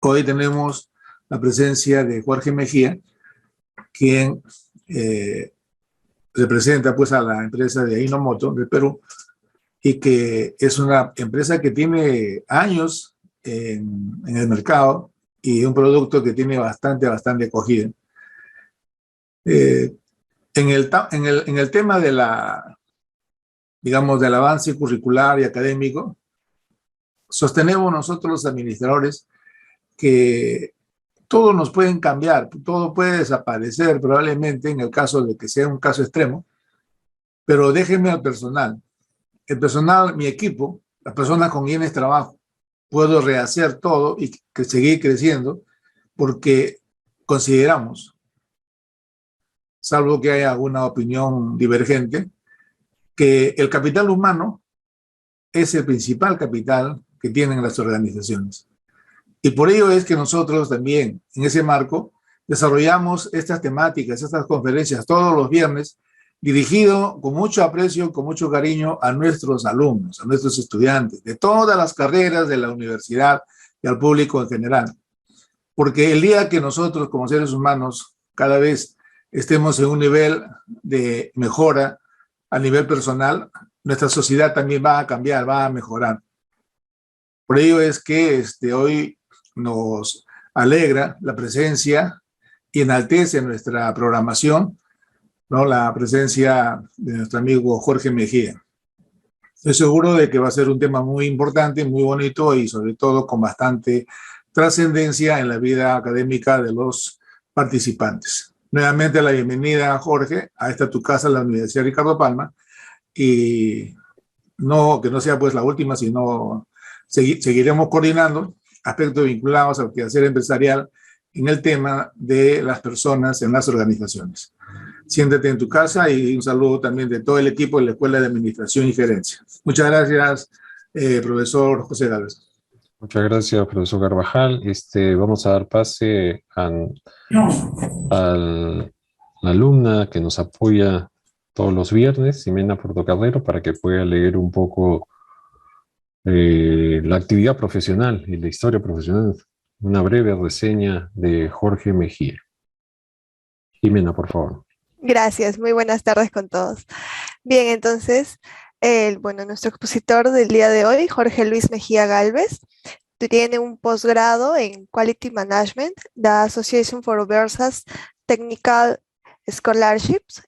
Hoy tenemos la presencia de Jorge Mejía, quien representa pues a la empresa de Ajinomoto del Perú, y que es una empresa que tiene años en el mercado y un producto que tiene bastante acogida. En el tema de digamos, del avance curricular y académico, sostenemos nosotros los administradores que todo nos pueden cambiar, todo puede desaparecer probablemente en el caso de que sea un caso extremo, pero déjenme al personal. El personal, mi equipo, las personas con quienes trabajo, puedo rehacer todo y seguir creciendo porque consideramos, salvo que haya alguna opinión divergente, que el capital humano es el principal capital que tienen las organizaciones. Y por ello es que nosotros también, en ese marco, desarrollamos estas temáticas, estas conferencias todos los viernes, dirigido con mucho aprecio, con mucho cariño a nuestros alumnos, a nuestros estudiantes, de todas las carreras de la universidad y al público en general. Porque el día que nosotros, como seres humanos, cada vez estemos en un nivel de mejora a nivel personal, nuestra sociedad también va a cambiar, va a mejorar. Por ello es que hoy nos alegra la presencia y enaltece nuestra programación, ¿no? La presencia de nuestro amigo Jorge Mejía. Estoy seguro de que va a ser un tema muy importante, muy bonito y sobre todo con bastante trascendencia en la vida académica de los participantes. Nuevamente la bienvenida, Jorge, a esta tu casa, la Universidad Ricardo Palma, y no que no sea pues la última, sino seguiremos coordinando aspectos vinculados al quehacer empresarial en el tema de las personas en las organizaciones. Siéntate en tu casa y un saludo también de todo el equipo de la Escuela de Administración y Gerencia. Muchas gracias, profesor José Gálvez. Muchas gracias, profesor Carvajal. Vamos a dar pase a la alumna que nos apoya todos los viernes, Ximena Portocarrero, para que pueda leer un poco la actividad profesional y la historia profesional. Una breve reseña de Jorge Mejía. Ximena, por favor. Gracias, muy buenas tardes con todos. Bien, entonces, nuestro expositor del día de hoy, Jorge Luis Mejía Gálvez, tiene un posgrado en Quality Management, the Association for Overseas Technical Scholarships,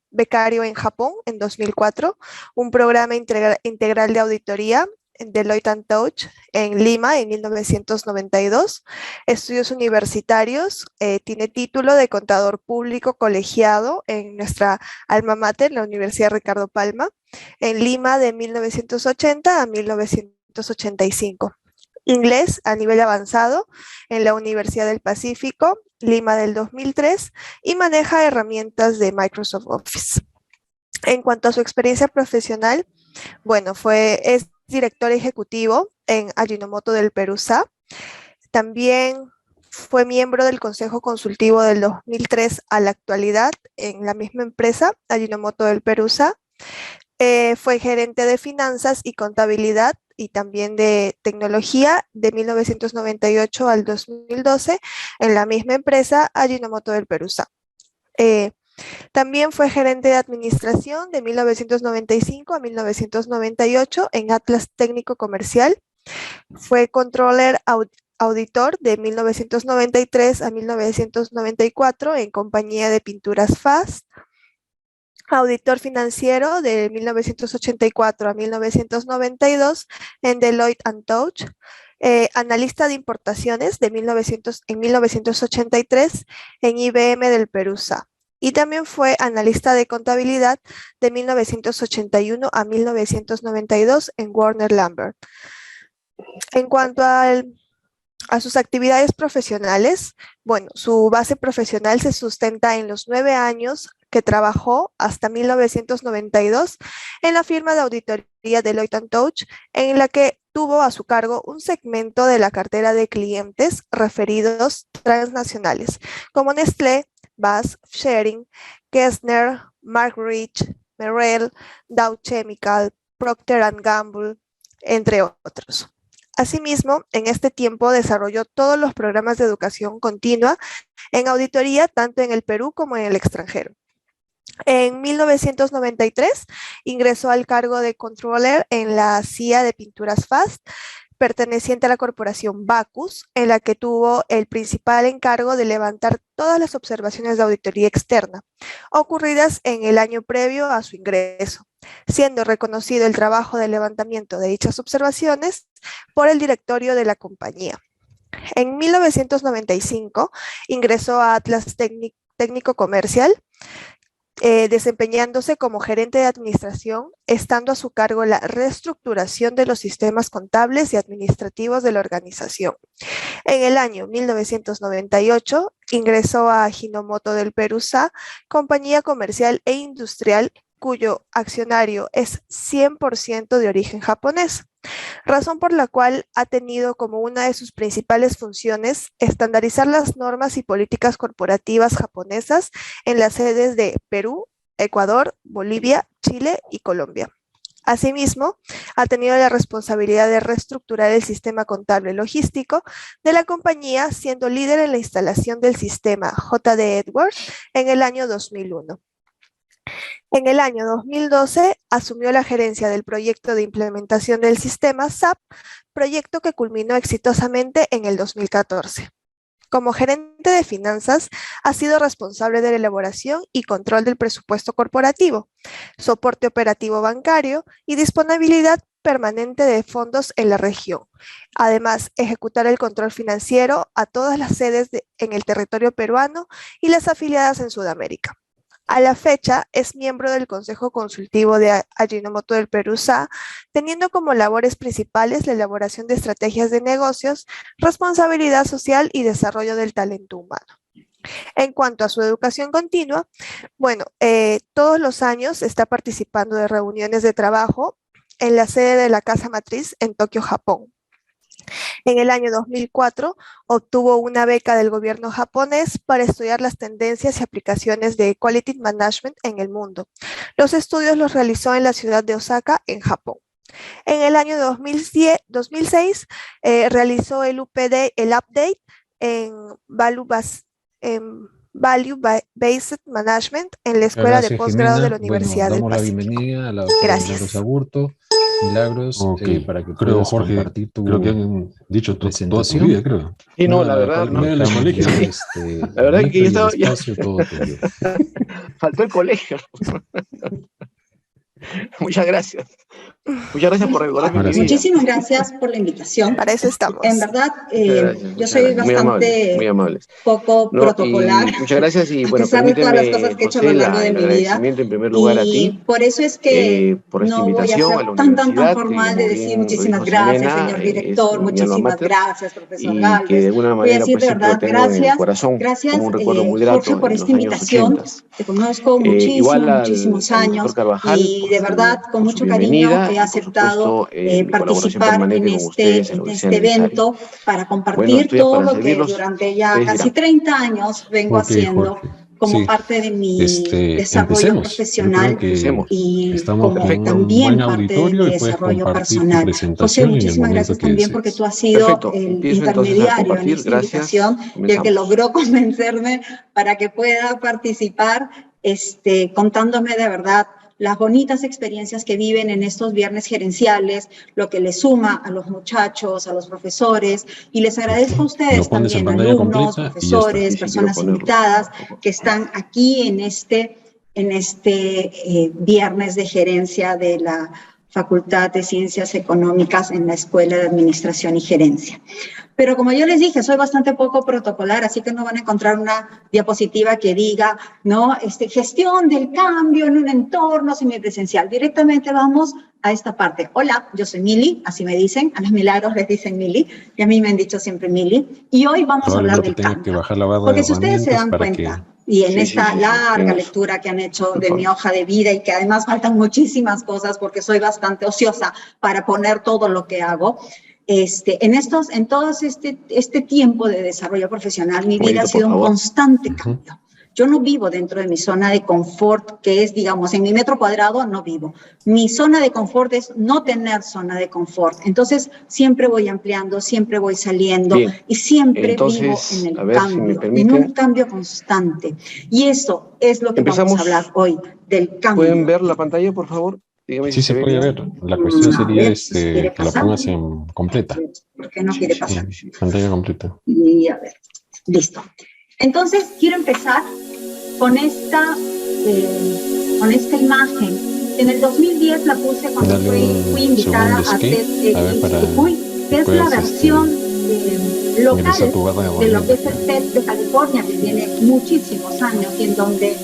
becario en Japón en 2004, un programa integral de auditoría en Deloitte & Touche en Lima en 1992, estudios universitarios, tiene título de contador público colegiado en nuestra alma mater, la Universidad Ricardo Palma, en Lima de 1980 a 1985. Inglés a nivel avanzado en la Universidad del Pacífico, Lima del 2003, y maneja herramientas de Microsoft Office. En cuanto a su experiencia profesional, es director ejecutivo en Ajinomoto del Perú S.A. También fue miembro del Consejo Consultivo del 2003 a la actualidad en la misma empresa, Ajinomoto del Perú S.A. Fue gerente de finanzas y contabilidad y también de tecnología de 1998 al 2012 en la misma empresa, Ajinomoto del Perú S.A. También fue gerente de administración de 1995 a 1998 en Atlas Técnico Comercial. Fue controller auditor de 1993 a 1994 en compañía de pinturas FAS. Auditor financiero de 1984 a 1992 en Deloitte & Touche. Analista de importaciones en 1983 en IBM del Perú S.A. Y también fue analista de contabilidad de 1981 a 1992 en Warner Lambert. En cuanto a sus actividades profesionales, su base profesional se sustenta en los 9 años que trabajó hasta 1992 en la firma de auditoría Deloitte & Touche, en la que tuvo a su cargo un segmento de la cartera de clientes referidos transnacionales, como Nestlé, BASF, Schering, Kessner, Mark Rich, Merrell, Dow Chemical, Procter & Gamble, entre otros. Asimismo, en este tiempo desarrolló todos los programas de educación continua en auditoría, tanto en el Perú como en el extranjero. En 1993 ingresó al cargo de controller en la CIA de Pinturas Fast, perteneciente a la corporación Bacus, en la que tuvo el principal encargo de levantar todas las observaciones de auditoría externa ocurridas en el año previo a su ingreso, siendo reconocido el trabajo de levantamiento de dichas observaciones por el directorio de la compañía. En 1995 ingresó a Atlas Técnico Comercial, desempeñándose como gerente de administración, estando a su cargo la reestructuración de los sistemas contables y administrativos de la organización. En el año 1998 ingresó a Hinomoto del Perú S.A., compañía comercial e industrial cuyo accionario es 100% de origen japonés, razón por la cual ha tenido como una de sus principales funciones estandarizar las normas y políticas corporativas japonesas en las sedes de Perú, Ecuador, Bolivia, Chile y Colombia. Asimismo, ha tenido la responsabilidad de reestructurar el sistema contable logístico de la compañía, siendo líder en la instalación del sistema J.D. Edwards en el año 2001. En el año 2012 asumió la gerencia del proyecto de implementación del sistema SAP, proyecto que culminó exitosamente en el 2014. Como gerente de finanzas, ha sido responsable de la elaboración y control del presupuesto corporativo, soporte operativo bancario y disponibilidad permanente de fondos en la región. Además, ejecutar el control financiero a todas las sedes en el territorio peruano y las afiliadas en Sudamérica. A la fecha, es miembro del Consejo Consultivo de Ajinomoto del Perú S.A., teniendo como labores principales la elaboración de estrategias de negocios, responsabilidad social y desarrollo del talento humano. En cuanto a su educación continua, todos los años está participando de reuniones de trabajo en la sede de la Casa Matriz en Tokio, Japón. En el año 2004 obtuvo una beca del gobierno japonés para estudiar las tendencias y aplicaciones de Quality Management en el mundo. Los estudios los realizó en la ciudad de Osaka, en Japón. En el año 2006 realizó el update en Value Based Management en la Escuela de Posgrado de la Universidad del Pacífico. Damos la bienvenida a la doctora Milagros Aburto. Milagros, para que creo, puedas Jorge, compartir tu creo que han dicho toda su presentación. vida, creo. Sí, no, la verdad, no. En los colegios. La verdad que yo estaba ya. Todo tuyo. Faltó el colegio. Muchas gracias. Muchas gracias por recordarme mi vida. Muchísimas gracias por la invitación. Para eso estamos. En verdad, yo soy bastante muy amables. poco protocolar. Muchas gracias y bueno, a pesar de todas las cosas que he hecho a lo largo de mi vida. En primer lugar a ti. Por eso es que por esta no voy a invitación ser a la tan formal de decir muchísimas gracias, señor director, muchísimas gracias, profesor Galvez. Que de alguna manera, voy a decir de verdad gracias, gracias, un recuerdo muy grato, Jorge, por esta invitación. Te conozco muchísimos años y de verdad con mucho cariño he aceptado participar en este evento para compartir todo lo que durante ya casi 30 años vengo haciendo como parte de mi desarrollo profesional y como también parte de mi desarrollo personal. José, muchísimas gracias también porque tú has sido el intermediario en esta invitación y el que logró convencerme para que pueda participar contándome de verdad las bonitas experiencias que viven en estos viernes gerenciales, lo que les suma a los muchachos, a los profesores, y les agradezco a ustedes también, alumnos, profesores, personas invitadas que están aquí en este viernes de gerencia de la Facultad de Ciencias Económicas en la Escuela de Administración y Gerencia. Pero como yo les dije, soy bastante poco protocolar, así que no van a encontrar una diapositiva que diga, ¿no? Gestión del cambio en un entorno semipresencial. Directamente vamos a esta parte. Hola, yo soy Mili, así me dicen, a los Milagros les dicen Mili, y a mí me han dicho siempre Mili, y hoy vamos a hablar del cambio. Porque si ustedes se dan cuenta, y en esta larga lectura que han hecho de mi hoja de vida, y que además faltan muchísimas cosas porque soy bastante ociosa para poner todo lo que hago, en todo este tiempo de desarrollo profesional, mi vida ha sido un constante cambio. Yo no vivo dentro de mi zona de confort, que es, digamos, en mi metro cuadrado no vivo. Mi zona de confort es no tener zona de confort. Entonces, siempre voy ampliando, siempre voy saliendo. Bien. Y siempre vivo en el cambio, si en un cambio constante. Y eso es lo que vamos a hablar hoy, del cambio. ¿Pueden ver la pantalla, por favor? Dígame si se puede ver. La cuestión sería que la pongas en completa. ¿Por qué no quiere pasar? Pantalla completa. Y a ver, listo. Entonces, quiero empezar con esta imagen. En el 2010 la puse cuando fui invitada a TEDx, que es la versión local de lo que es el TED de California, que tiene muchísimos años, y en donde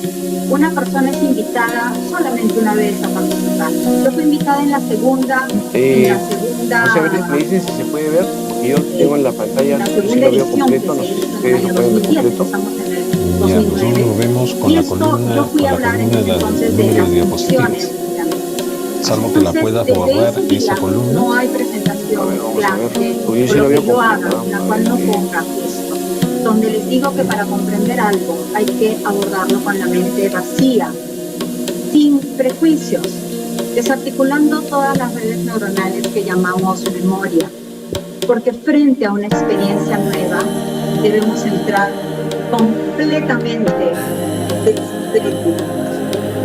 una persona es invitada solamente una vez a participar. Yo fui invitada en la segunda... me dicen si se puede ver, porque yo tengo en la pantalla, si lo veo completo, no sé si ustedes lo pueden ver completo. Ya, nosotros lo vemos con la columna de las diapositivas. Salvo que la puedas borrar esa columna. No hay presentación clase, por lo que yo haga, en la cual no ponga esto, donde les digo que para comprender algo hay que abordarlo con la mente vacía, sin prejuicios, desarticulando todas las redes neuronales que llamamos memoria, porque frente a una experiencia nueva debemos entrar completamente desprevenidos,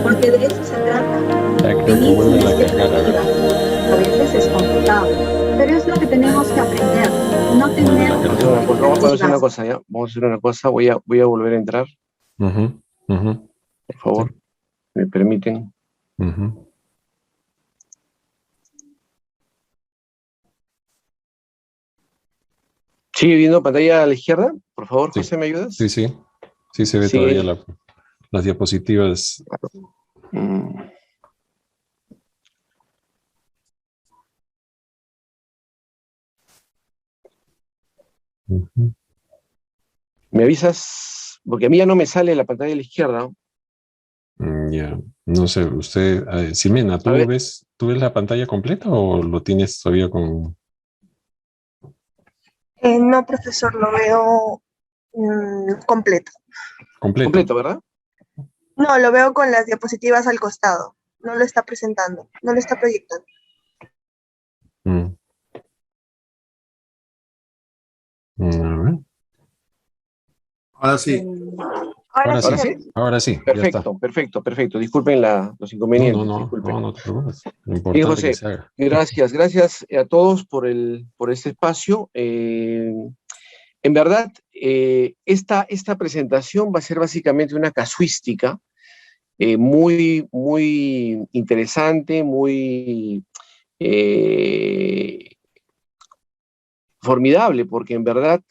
porque de eso se trata. A veces es complicado, pero es lo que tenemos que aprender. No tener... Vamos a hacer una cosa, ¿ya? Vamos a hacer una cosa, voy a volver a entrar. Por favor, ¿me permiten? ¿Sigue viendo pantalla a la izquierda? Por favor, José, ¿me ayudas? Sí, sí. Sí se ve todavía las diapositivas. ¿Me avisas? Porque a mí ya no me sale la pantalla a la izquierda. Ya, no sé, usted, Ximena, ¿tú ves la pantalla completa o lo tienes todavía con...? No, profesor, lo veo completo. Completo, ¿verdad? No, lo veo con las diapositivas al costado. No lo está presentando, no lo está proyectando. A ver. Ahora sí. Ahora sí. Perfecto. Disculpen los inconvenientes. No te preocupes. Lo importante Bien, José, es que se haga. Gracias a todos por este espacio. En verdad, esta presentación va a ser básicamente una casuística muy interesante, muy formidable, porque en verdad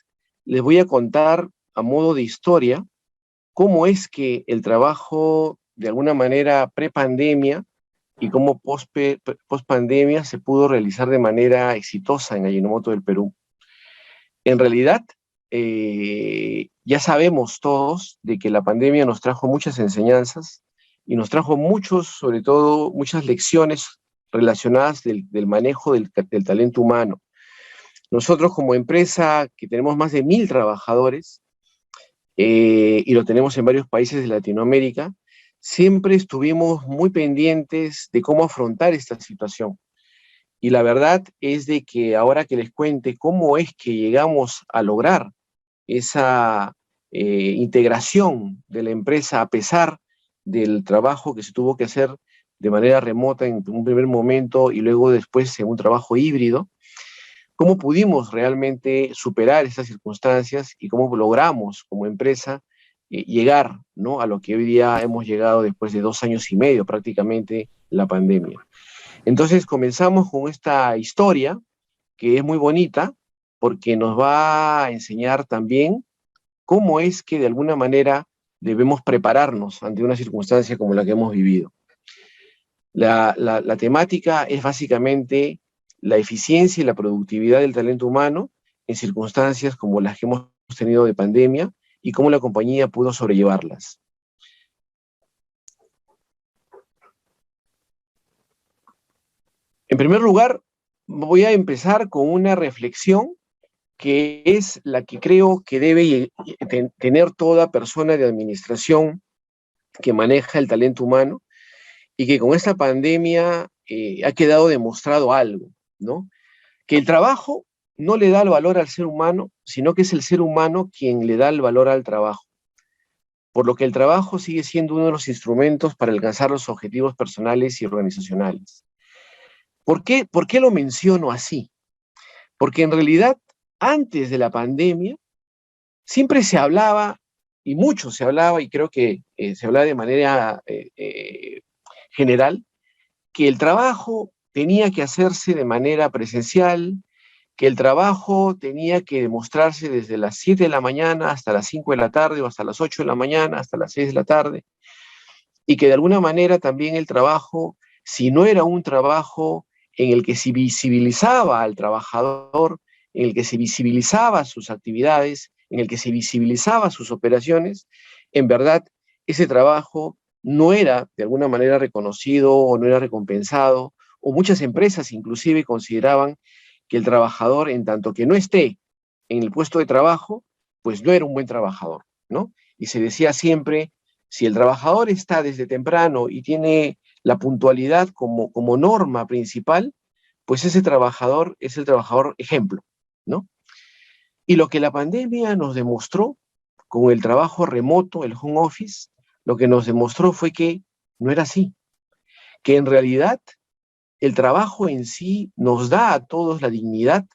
les voy a contar a modo de historia cómo es que el trabajo de alguna manera pre-pandemia y cómo post-pandemia se pudo realizar de manera exitosa en Ajinomoto del Perú. En realidad, ya sabemos todos de que la pandemia nos trajo muchas enseñanzas y nos trajo sobre todo, muchas lecciones relacionadas del manejo del talento humano. Nosotros como empresa que tenemos más de 1000 trabajadores y lo tenemos en varios países de Latinoamérica, siempre estuvimos muy pendientes de cómo afrontar esta situación. Y la verdad es de que ahora que les cuente cómo es que llegamos a lograr esa integración de la empresa a pesar del trabajo que se tuvo que hacer de manera remota en un primer momento y luego después en un trabajo híbrido, cómo pudimos realmente superar estas circunstancias y cómo logramos como empresa llegar, ¿no?, a lo que hoy día hemos llegado después de 2 años y medio prácticamente la pandemia. Entonces comenzamos con esta historia que es muy bonita porque nos va a enseñar también cómo es que de alguna manera debemos prepararnos ante una circunstancia como la que hemos vivido. La temática es básicamente la eficiencia y la productividad del talento humano en circunstancias como las que hemos tenido de pandemia y cómo la compañía pudo sobrellevarlas. En primer lugar, voy a empezar con una reflexión que es la que creo que debe tener toda persona de administración que maneja el talento humano, y que con esta pandemia ha quedado demostrado algo, ¿no? Que el trabajo no le da el valor al ser humano, sino que es el ser humano quien le da el valor al trabajo. Por lo que el trabajo sigue siendo uno de los instrumentos para alcanzar los objetivos personales y organizacionales. ¿Por qué lo menciono así? Porque en realidad, antes de la pandemia, siempre se hablaba, y mucho se hablaba, y creo que se hablaba de manera general, que el trabajo tenía que hacerse de manera presencial, que el trabajo tenía que demostrarse desde las 7 de la mañana hasta las 5 de la tarde, o hasta las 8 de la mañana, hasta las 6 de la tarde, y que de alguna manera también el trabajo, si no era un trabajo en el que se visibilizaba al trabajador, en el que se visibilizaba sus actividades, en el que se visibilizaba sus operaciones, en verdad ese trabajo no era de alguna manera reconocido o no era recompensado, o muchas empresas inclusive consideraban que el trabajador, en tanto que no esté en el puesto de trabajo, pues no era un buen trabajador, ¿no? Y se decía siempre, si el trabajador está desde temprano y tiene la puntualidad como norma principal, pues ese trabajador es el trabajador ejemplo, ¿no? Y lo que la pandemia nos demostró con el trabajo remoto, el home office, lo que nos demostró fue que no era así, que en realidad el trabajo en sí nos da a todos la dignidad,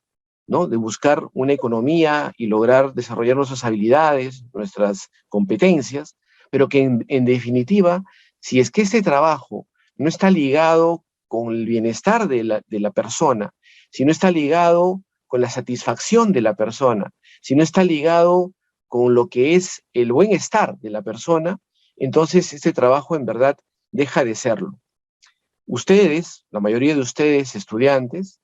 ¿no?, de buscar una economía y lograr desarrollar nuestras habilidades, nuestras competencias, pero que en definitiva, si es que ese trabajo no está ligado con el bienestar de la persona, si no está ligado con la satisfacción de la persona, si no está ligado con lo que es el buen estar de la persona, entonces este trabajo en verdad deja de serlo. Ustedes, la mayoría de ustedes estudiantes,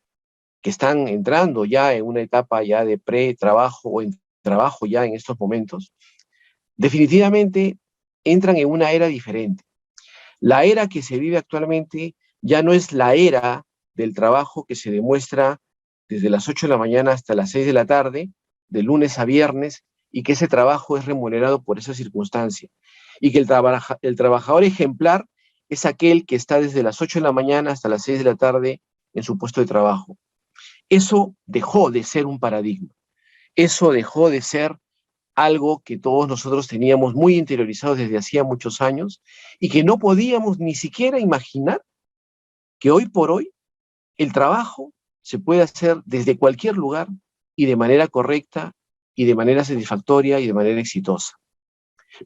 que están entrando ya en una etapa ya de pre-trabajo o en trabajo ya en estos momentos, definitivamente entran en una era diferente. La era que se vive actualmente ya no es la era del trabajo que se demuestra desde las 8 de la mañana hasta las 6 de la tarde, de lunes a viernes, y que ese trabajo es remunerado por esa circunstancia. Y que el trabajador ejemplar es aquel que está desde las 8 de la mañana hasta las 6 de la tarde en su puesto de trabajo. Eso dejó de ser un paradigma. Eso dejó de ser algo que todos nosotros teníamos muy interiorizado desde hacía muchos años y que no podíamos ni siquiera imaginar que hoy por hoy el trabajo se puede hacer desde cualquier lugar y de manera correcta y de manera satisfactoria y de manera exitosa.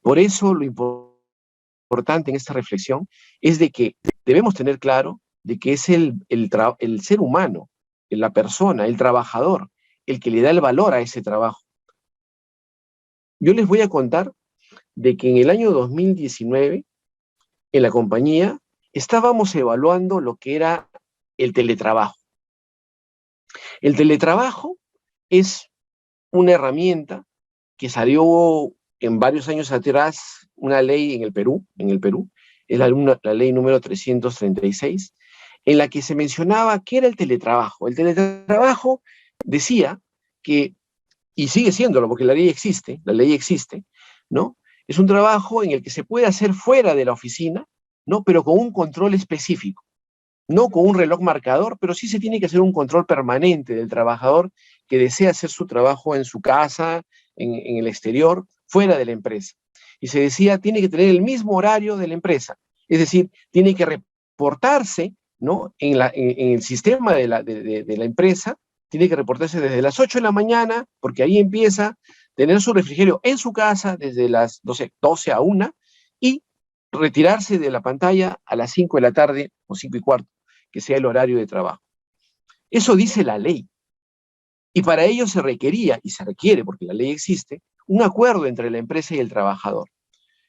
Por eso lo importante en esta reflexión es de que debemos tener claro de que es el ser humano, la persona, el trabajador, el que le da el valor a ese trabajo. Yo les voy a contar de que en el año 2019, en la compañía, estábamos evaluando lo que era el teletrabajo. El teletrabajo es una herramienta que salió en varios años atrás, una ley en el Perú, es la ley número 336, en la que se mencionaba qué era el teletrabajo. El teletrabajo decía que, y sigue siéndolo porque la ley existe, ¿no? Es un trabajo en el que se puede hacer fuera de la oficina, ¿no?, pero con un control específico. No con un reloj marcador, pero sí se tiene que hacer un control permanente del trabajador que desea hacer su trabajo en su casa, en el exterior, fuera de la empresa. Y se decía, tiene que tener el mismo horario de la empresa. Es decir, tiene que reportarse, ¿no?, en el sistema de la empresa, tiene que reportarse desde las 8 de la mañana, porque ahí empieza a tener su refrigerio en su casa desde las 12 a 1, y retirarse de la pantalla a las 5 de la tarde o 5:15, que sea el horario de trabajo. Eso dice la ley. Y para ello se requería, y se requiere, porque la ley existe, un acuerdo entre la empresa y el trabajador.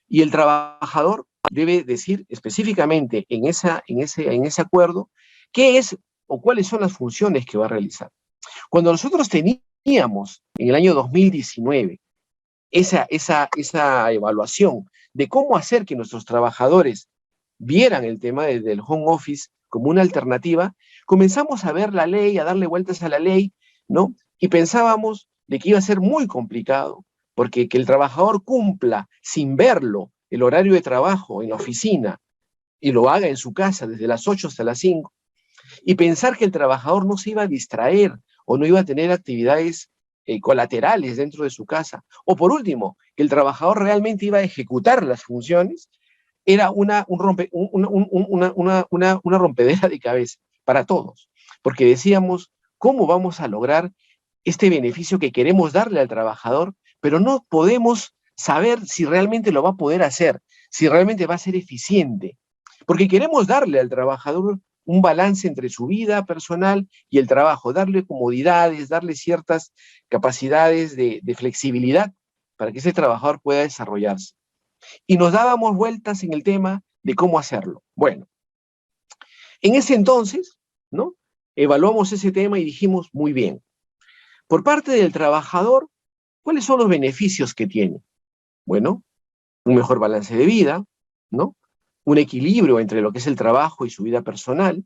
Y el trabajador debe decir específicamente en ese acuerdo qué es o cuáles son las funciones que va a realizar. Cuando nosotros teníamos en el año 2019 esa evaluación de cómo hacer que nuestros trabajadores vieran el tema del home office como una alternativa, comenzamos a ver la ley, a darle vueltas a la ley, ¿no? Y pensábamos de que iba a ser muy complicado, porque que el trabajador cumpla sin verlo el horario de trabajo en la oficina y lo haga en su casa desde las 8 hasta las 5, y pensar que el trabajador no se iba a distraer o no iba a tener actividades colaterales dentro de su casa, o por último, que el trabajador realmente iba a ejecutar las funciones, era una rompedera de cabeza para todos, porque decíamos, ¿cómo vamos a lograr este beneficio que queremos darle al trabajador, pero no podemos saber si realmente lo va a poder hacer, si realmente va a ser eficiente? Porque queremos darle al trabajador un balance entre su vida personal y el trabajo, darle comodidades, darle ciertas capacidades de flexibilidad para que ese trabajador pueda desarrollarse. Y nos dábamos vueltas en el tema de cómo hacerlo. Bueno, en ese entonces, ¿no? Evaluamos ese tema y dijimos, muy bien, por parte del trabajador, ¿cuáles son los beneficios que tiene? Bueno, un mejor balance de vida, ¿no? Un equilibrio entre lo que es el trabajo y su vida personal.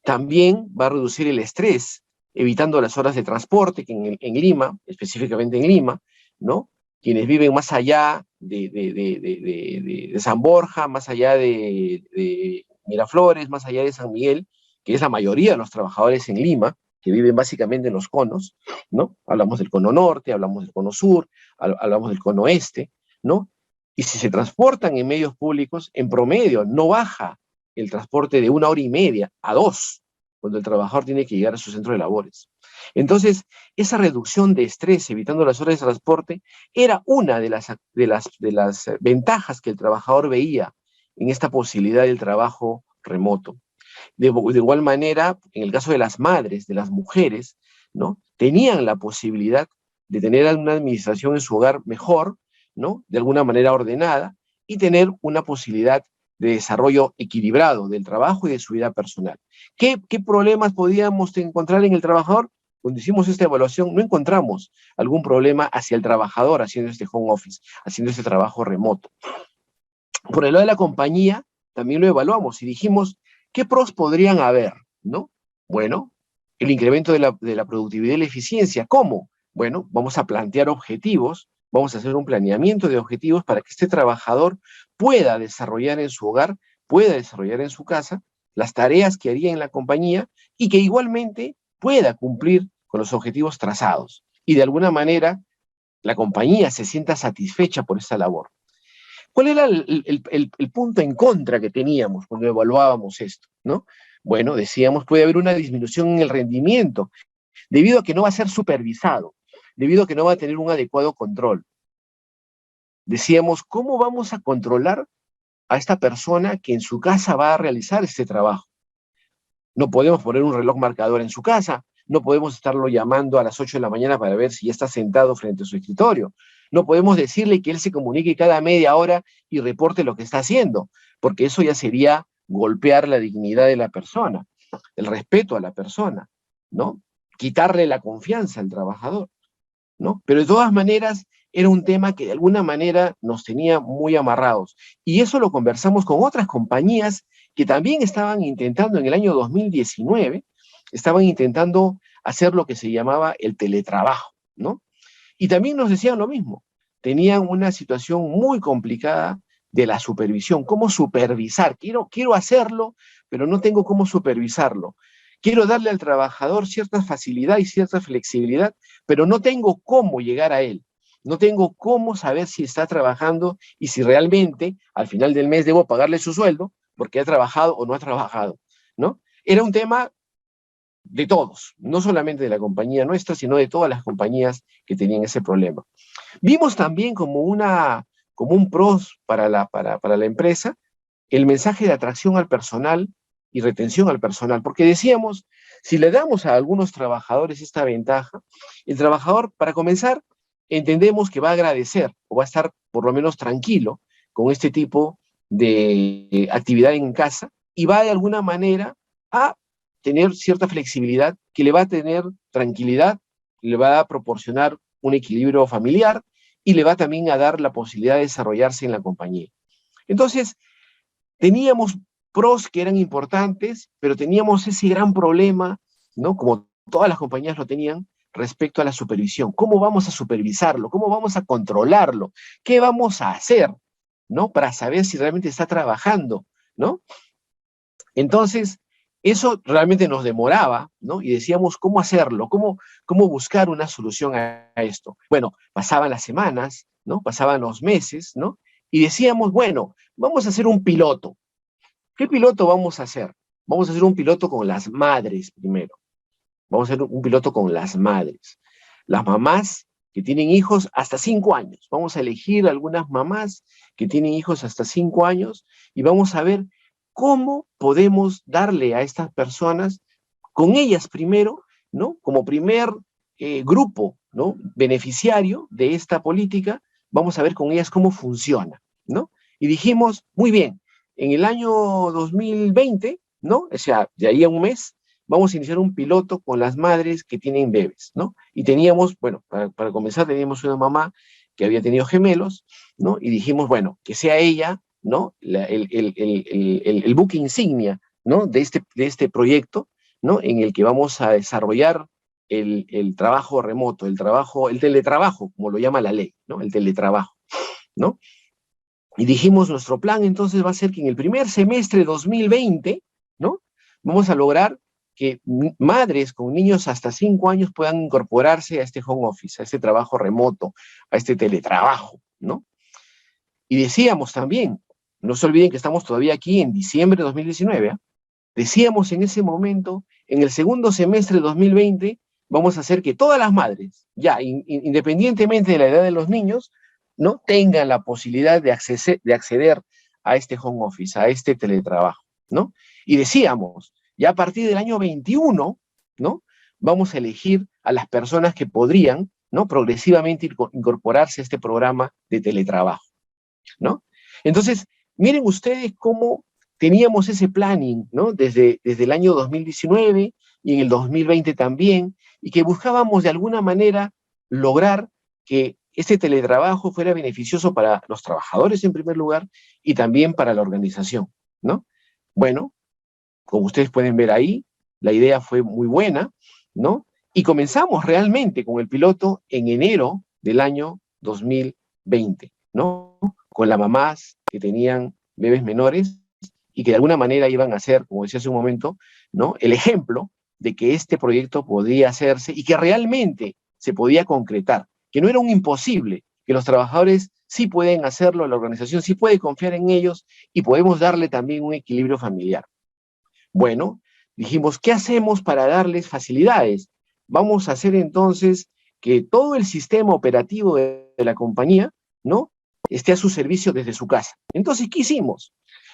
También va a reducir el estrés, evitando las horas de transporte, que en Lima, específicamente en Lima, ¿no? Quienes viven más allá de San Borja, más allá de Miraflores, más allá de San Miguel, que es la mayoría de los trabajadores en Lima, que viven básicamente en los conos, ¿no? Hablamos del cono norte, hablamos del cono sur, hablamos del cono oeste, ¿no? Y si se transportan en medios públicos, en promedio no baja el transporte de 1 hora y media a 2, cuando el trabajador tiene que llegar a su centro de labores. Entonces, esa reducción de estrés, evitando las horas de transporte, era una de las ventajas que el trabajador veía en esta posibilidad del trabajo remoto. De igual manera, en el caso de las madres, de las mujeres, ¿no? Tenían la posibilidad de tener una administración en su hogar mejor, ¿no? De alguna manera ordenada, y tener una posibilidad de desarrollo equilibrado del trabajo y de su vida personal. ¿Qué problemas podíamos encontrar en el trabajador? Cuando hicimos esta evaluación, no encontramos algún problema hacia el trabajador haciendo este home office, haciendo este trabajo remoto. Por el lado de la compañía, también lo evaluamos y dijimos, ¿qué pros podrían haber? ¿No? Bueno, el incremento de la productividad y la eficiencia. ¿Cómo? Bueno, vamos a plantear objetivos, vamos a hacer un planeamiento de objetivos para que este trabajador pueda desarrollar en su hogar, pueda desarrollar en su casa las tareas que haría en la compañía y que igualmente pueda cumplir con los objetivos trazados. Y de alguna manera la compañía se sienta satisfecha por esta labor. ¿Cuál era el punto en contra que teníamos cuando evaluábamos esto, ¿no? Bueno, decíamos, puede haber una disminución en el rendimiento, debido a que no va a ser supervisado, debido a que no va a tener un adecuado control. Decíamos, ¿cómo vamos a controlar a esta persona que en su casa va a realizar este trabajo? No podemos poner un reloj marcador en su casa, no podemos estarlo llamando a las 8 de la mañana para ver si ya está sentado frente a su escritorio. No podemos decirle que él se comunique cada media hora y reporte lo que está haciendo, porque eso ya sería golpear la dignidad de la persona, el respeto a la persona, ¿no? Quitarle la confianza al trabajador, ¿no? Pero de todas maneras era un tema que de alguna manera nos tenía muy amarrados. Y eso lo conversamos con otras compañías que también estaban intentando en el año 2019, estaban intentando hacer lo que se llamaba el teletrabajo, ¿no? Y también nos decían lo mismo, tenían una situación muy complicada de la supervisión, cómo supervisar, quiero hacerlo, pero no tengo cómo supervisarlo. Quiero darle al trabajador cierta facilidad y cierta flexibilidad, pero no tengo cómo llegar a él. No tengo cómo saber si está trabajando y si realmente al final del mes debo pagarle su sueldo porque ha trabajado o no ha trabajado, ¿no? Era un tema de todos, no solamente de la compañía nuestra, sino de todas las compañías que tenían ese problema. Vimos también como un pros para la empresa el mensaje de atracción al personal y retención al personal, porque decíamos, si le damos a algunos trabajadores esta ventaja, el trabajador, para comenzar, entendemos que va a agradecer o va a estar por lo menos tranquilo con este tipo de actividad en casa y va de alguna manera a tener cierta flexibilidad que le va a tener tranquilidad, le va a proporcionar un equilibrio familiar y le va también a dar la posibilidad de desarrollarse en la compañía. Entonces, teníamos pros que eran importantes, pero teníamos ese gran problema, ¿no? Como todas las compañías lo tenían, respecto a la supervisión. ¿Cómo vamos a supervisarlo? ¿Cómo vamos a controlarlo? ¿Qué vamos a hacer, ¿no? Para saber si realmente está trabajando, ¿no? Entonces, eso realmente nos demoraba, ¿no? Y decíamos, ¿cómo hacerlo? ¿Cómo buscar una solución a esto? Bueno, pasaban las semanas, ¿no? Pasaban los meses, ¿no? Y decíamos, bueno, vamos a hacer un piloto. ¿Qué piloto vamos a hacer? Vamos a hacer un piloto con las madres primero. Vamos a hacer un piloto con las madres. Las mamás que tienen hijos hasta 5 años. Vamos a elegir algunas mamás que tienen hijos hasta 5 años y vamos a ver cómo podemos darle a estas personas, con ellas primero, ¿no? Como primer grupo, ¿no? Beneficiario de esta política, vamos a ver con ellas cómo funciona, ¿no? Y dijimos, muy bien, en el año 2020, ¿no? O sea, de ahí a un mes, vamos a iniciar un piloto con las madres que tienen bebés, ¿no? Y teníamos, bueno, para comenzar, teníamos una mamá que había tenido gemelos, ¿no? Y dijimos, bueno, que sea ella, ¿no? El buque insignia, ¿no? De este proyecto, ¿no? En el que vamos a desarrollar el trabajo remoto, el teletrabajo, como lo llama la ley, ¿no? El teletrabajo, ¿no? Y dijimos, nuestro plan entonces va a ser que en el primer semestre de 2020, ¿no? Vamos a lograr que madres con niños hasta 5 años puedan incorporarse a este home office, a este trabajo remoto, a este teletrabajo, ¿no? Y decíamos también, no se olviden que estamos todavía aquí en diciembre de 2019, ¿eh? Decíamos en ese momento, en el segundo semestre de 2020, vamos a hacer que todas las madres, ya independientemente de la edad de los niños, ¿no? Tengan la posibilidad de acceder a este home office, a este teletrabajo, ¿no? Y decíamos, ya a partir del año 21, ¿no? Vamos a elegir a las personas que podrían, ¿no? Progresivamente incorporarse a este programa de teletrabajo, ¿no? Entonces, miren ustedes cómo teníamos ese planning, ¿no? Desde el año 2019 y en el 2020 también, y que buscábamos de alguna manera lograr que este teletrabajo fuera beneficioso para los trabajadores en primer lugar y también para la organización, ¿no? Bueno, como ustedes pueden ver ahí, la idea fue muy buena, ¿no? Y comenzamos realmente con el piloto en enero del año 2020, ¿no? Con las mamás que tenían bebés menores y que de alguna manera iban a ser, como decía hace un momento, ¿no? El ejemplo de que este proyecto podía hacerse y que realmente se podía concretar, que no era un imposible, que los trabajadores sí pueden hacerlo, la organización sí puede confiar en ellos y podemos darle también un equilibrio familiar. Bueno, dijimos, ¿qué hacemos para darles facilidades? Vamos a hacer entonces que todo el sistema operativo de la compañía, ¿no? Esté a su servicio desde su casa. Entonces, ¿qué hicimos?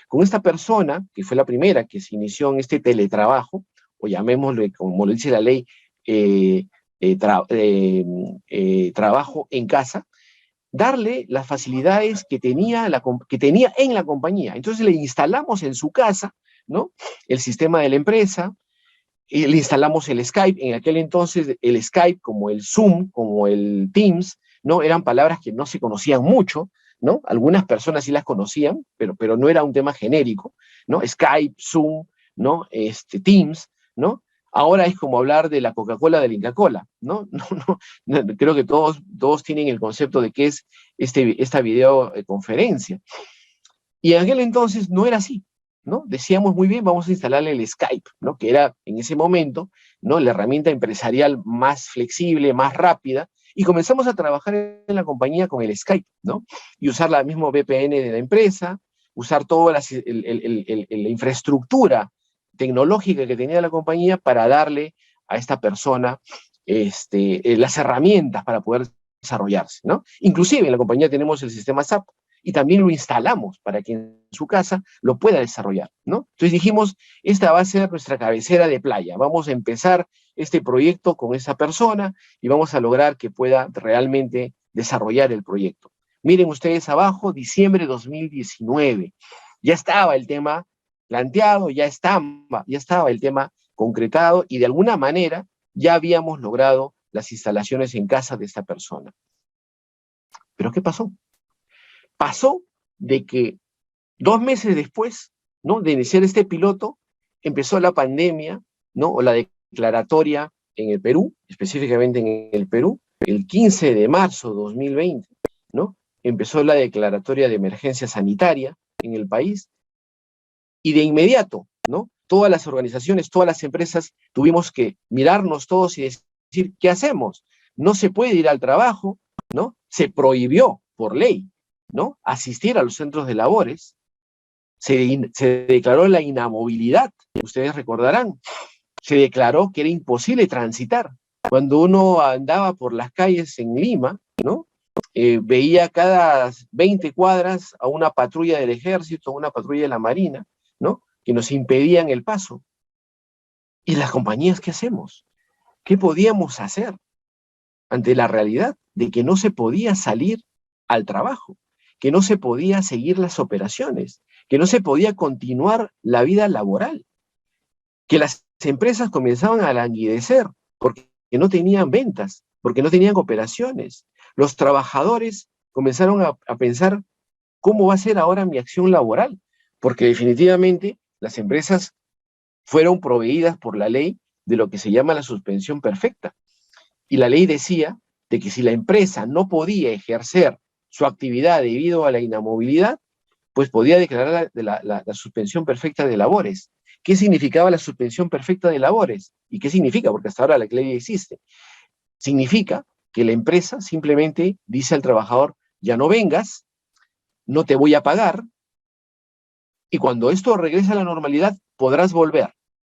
Con esta persona, que fue la primera que se inició en este teletrabajo, o llamémoslo, como lo dice la ley, trabajo en casa, darle las facilidades que tenía en la compañía. Entonces le instalamos en su casa, ¿no? El sistema de la empresa, y le instalamos el Skype. En aquel entonces el Skype, como el Zoom, como el Teams, ¿no? Eran palabras que no se conocían mucho, ¿no? Algunas personas sí las conocían, pero no era un tema genérico, ¿no? Skype, Zoom, ¿no? Teams, ¿no? Ahora es como hablar de la Coca-Cola de la Inca-Cola, ¿no? No, creo que todos tienen el concepto de qué es esta videoconferencia. Y en aquel entonces no era así, ¿no? Decíamos, muy bien, vamos a instalarle el Skype, ¿no? Que era en ese momento, ¿no? La herramienta empresarial más flexible, más rápida, y comenzamos a trabajar en la compañía con el Skype, ¿no? Y usar la misma VPN de la empresa, usar toda la infraestructura tecnológica que tenía la compañía para darle a esta persona las herramientas para poder desarrollarse, ¿no? Inclusive en la compañía tenemos el sistema SAP y también lo instalamos para que en su casa lo pueda desarrollar, ¿no? Entonces dijimos, esta va a ser nuestra cabecera de playa, vamos a empezar este proyecto con esa persona y vamos a lograr que pueda realmente desarrollar el proyecto. Miren ustedes abajo, diciembre de 2019, ya estaba el tema planteado, ya estaba el tema concretado y de alguna manera ya habíamos logrado las instalaciones en casa de esta persona. ¿Pero qué pasó? Pasó de que 2 meses después, ¿no? De iniciar este piloto, empezó la pandemia, ¿no? O la declaratoria en el Perú, específicamente en el Perú, el 15 de marzo de 2020, ¿no? Empezó la declaratoria de emergencia sanitaria en el país, y de inmediato, ¿no? Todas las organizaciones, todas las empresas, tuvimos que mirarnos todos y decir, ¿qué hacemos? No se puede ir al trabajo, ¿no? Se prohibió por ley, ¿no? Asistir a los centros de labores, se declaró la inamovilidad, ustedes recordarán, se declaró que era imposible transitar. Cuando uno andaba por las calles en Lima, ¿no? Veía cada 20 cuadras a una patrulla del ejército, a una patrulla de la marina, ¿no? Que nos impedían el paso. ¿Y las compañías qué hacemos? ¿Qué podíamos hacer ante la realidad de que no se podía salir al trabajo, que no se podía seguir las operaciones, que no se podía continuar la vida laboral, que las empresas comenzaban a languidecer porque no tenían ventas, porque no tenían operaciones? Los trabajadores comenzaron a pensar, ¿cómo va a ser ahora mi acción laboral? Porque definitivamente las empresas fueron proveídas por la ley de lo que se llama la suspensión perfecta. Y la ley decía de que si la empresa no podía ejercer su actividad debido a la inamovilidad, pues podía declarar la suspensión perfecta de labores. ¿Qué significaba la suspensión perfecta de labores? ¿Y qué significa? Porque hasta ahora la ley existe. Significa que la empresa simplemente dice al trabajador, ya no vengas, no te voy a pagar, y cuando esto regrese a la normalidad, podrás volver,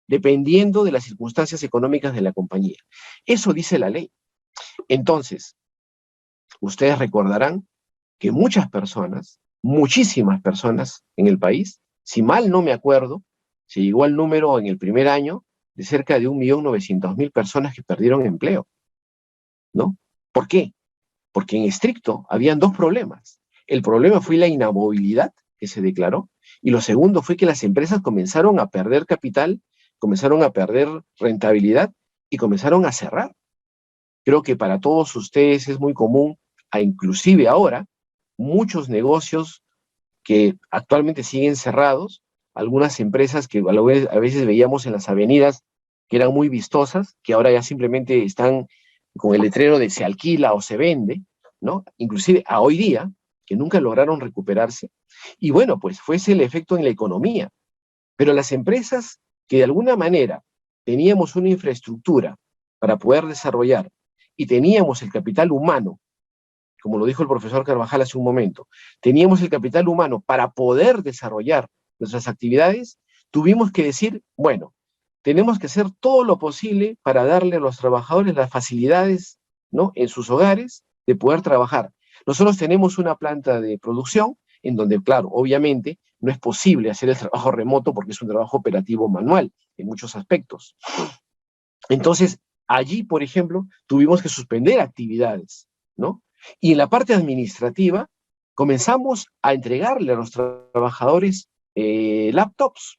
dependiendo de las circunstancias económicas de la compañía. Eso dice la ley. Entonces, ustedes recordarán que muchas personas, muchísimas personas en el país, si mal no me acuerdo, se llegó al número en el primer año de cerca de 1.900.000 personas que perdieron empleo, ¿no? ¿Por qué? Porque en estricto habían dos problemas. El problema fue la inamovilidad que se declaró, y lo segundo fue que las empresas comenzaron a perder capital, comenzaron a perder rentabilidad y comenzaron a cerrar. Creo que para todos ustedes es muy común, inclusive ahora, muchos negocios que actualmente siguen cerrados, algunas empresas que a veces veíamos en las avenidas que eran muy vistosas, que ahora ya simplemente están con el letrero de se alquila o se vende, ¿no? Inclusive a hoy día, que nunca lograron recuperarse. Y bueno, pues fue ese el efecto en la economía. Pero las empresas que de alguna manera teníamos una infraestructura para poder desarrollar y teníamos el capital humano, como lo dijo el profesor Carvajal hace un momento, teníamos el capital humano para poder desarrollar nuestras actividades, tuvimos que decir, bueno, tenemos que hacer todo lo posible para darle a los trabajadores las facilidades, ¿no?, en sus hogares de poder trabajar. Nosotros tenemos una planta de producción en donde, claro, obviamente no es posible hacer el trabajo remoto porque es un trabajo operativo manual en muchos aspectos. Entonces, allí, por ejemplo, tuvimos que suspender actividades, ¿no? Y en la parte administrativa comenzamos a entregarle a los trabajadores laptops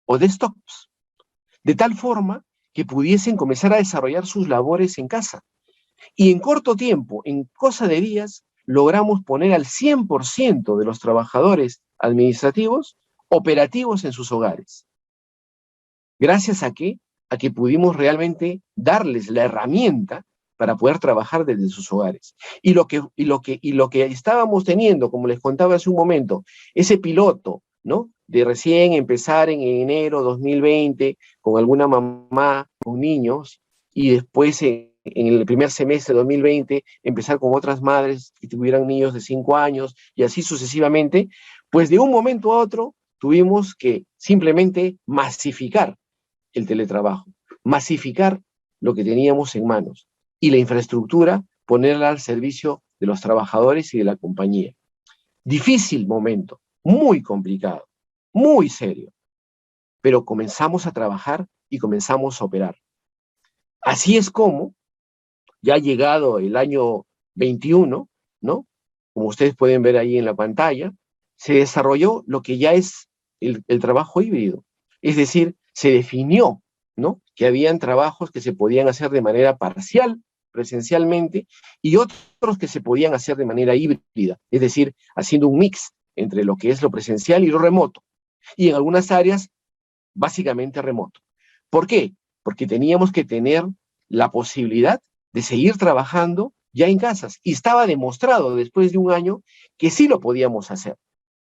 o desktops, de tal forma que pudiesen comenzar a desarrollar sus labores en casa. Y en corto tiempo, en cosa de días, logramos poner al 100% de los trabajadores administrativos operativos en sus hogares. ¿Gracias a qué? A que pudimos realmente darles la herramienta para poder trabajar desde sus hogares. Y lo que estábamos teniendo, como les contaba hace un momento, ese piloto, ¿no?, de recién empezar en enero 2020 con alguna mamá, con niños, y después en el primer semestre de 2020 empezar con otras madres que tuvieran niños de 5 años, y así sucesivamente, pues de un momento a otro tuvimos que simplemente masificar el teletrabajo, masificar lo que teníamos en manos, y la infraestructura ponerla al servicio de los trabajadores y de la compañía. Difícil momento, muy complicado, muy serio, pero comenzamos a trabajar y comenzamos a operar. Así es como, ya ha llegado el año 21, ¿no?, como ustedes pueden ver ahí en la pantalla, se desarrolló lo que ya es el trabajo híbrido. Es decir, se definió, ¿no?, que habían trabajos que se podían hacer de manera parcial, presencialmente, y otros que se podían hacer de manera híbrida, es decir, haciendo un mix entre lo que es lo presencial y lo remoto, y en algunas áreas, básicamente remoto. ¿Por qué? porque teníamos que tener la posibilidad de seguir trabajando ya en casas. Y estaba demostrado después de un año que sí lo podíamos hacer,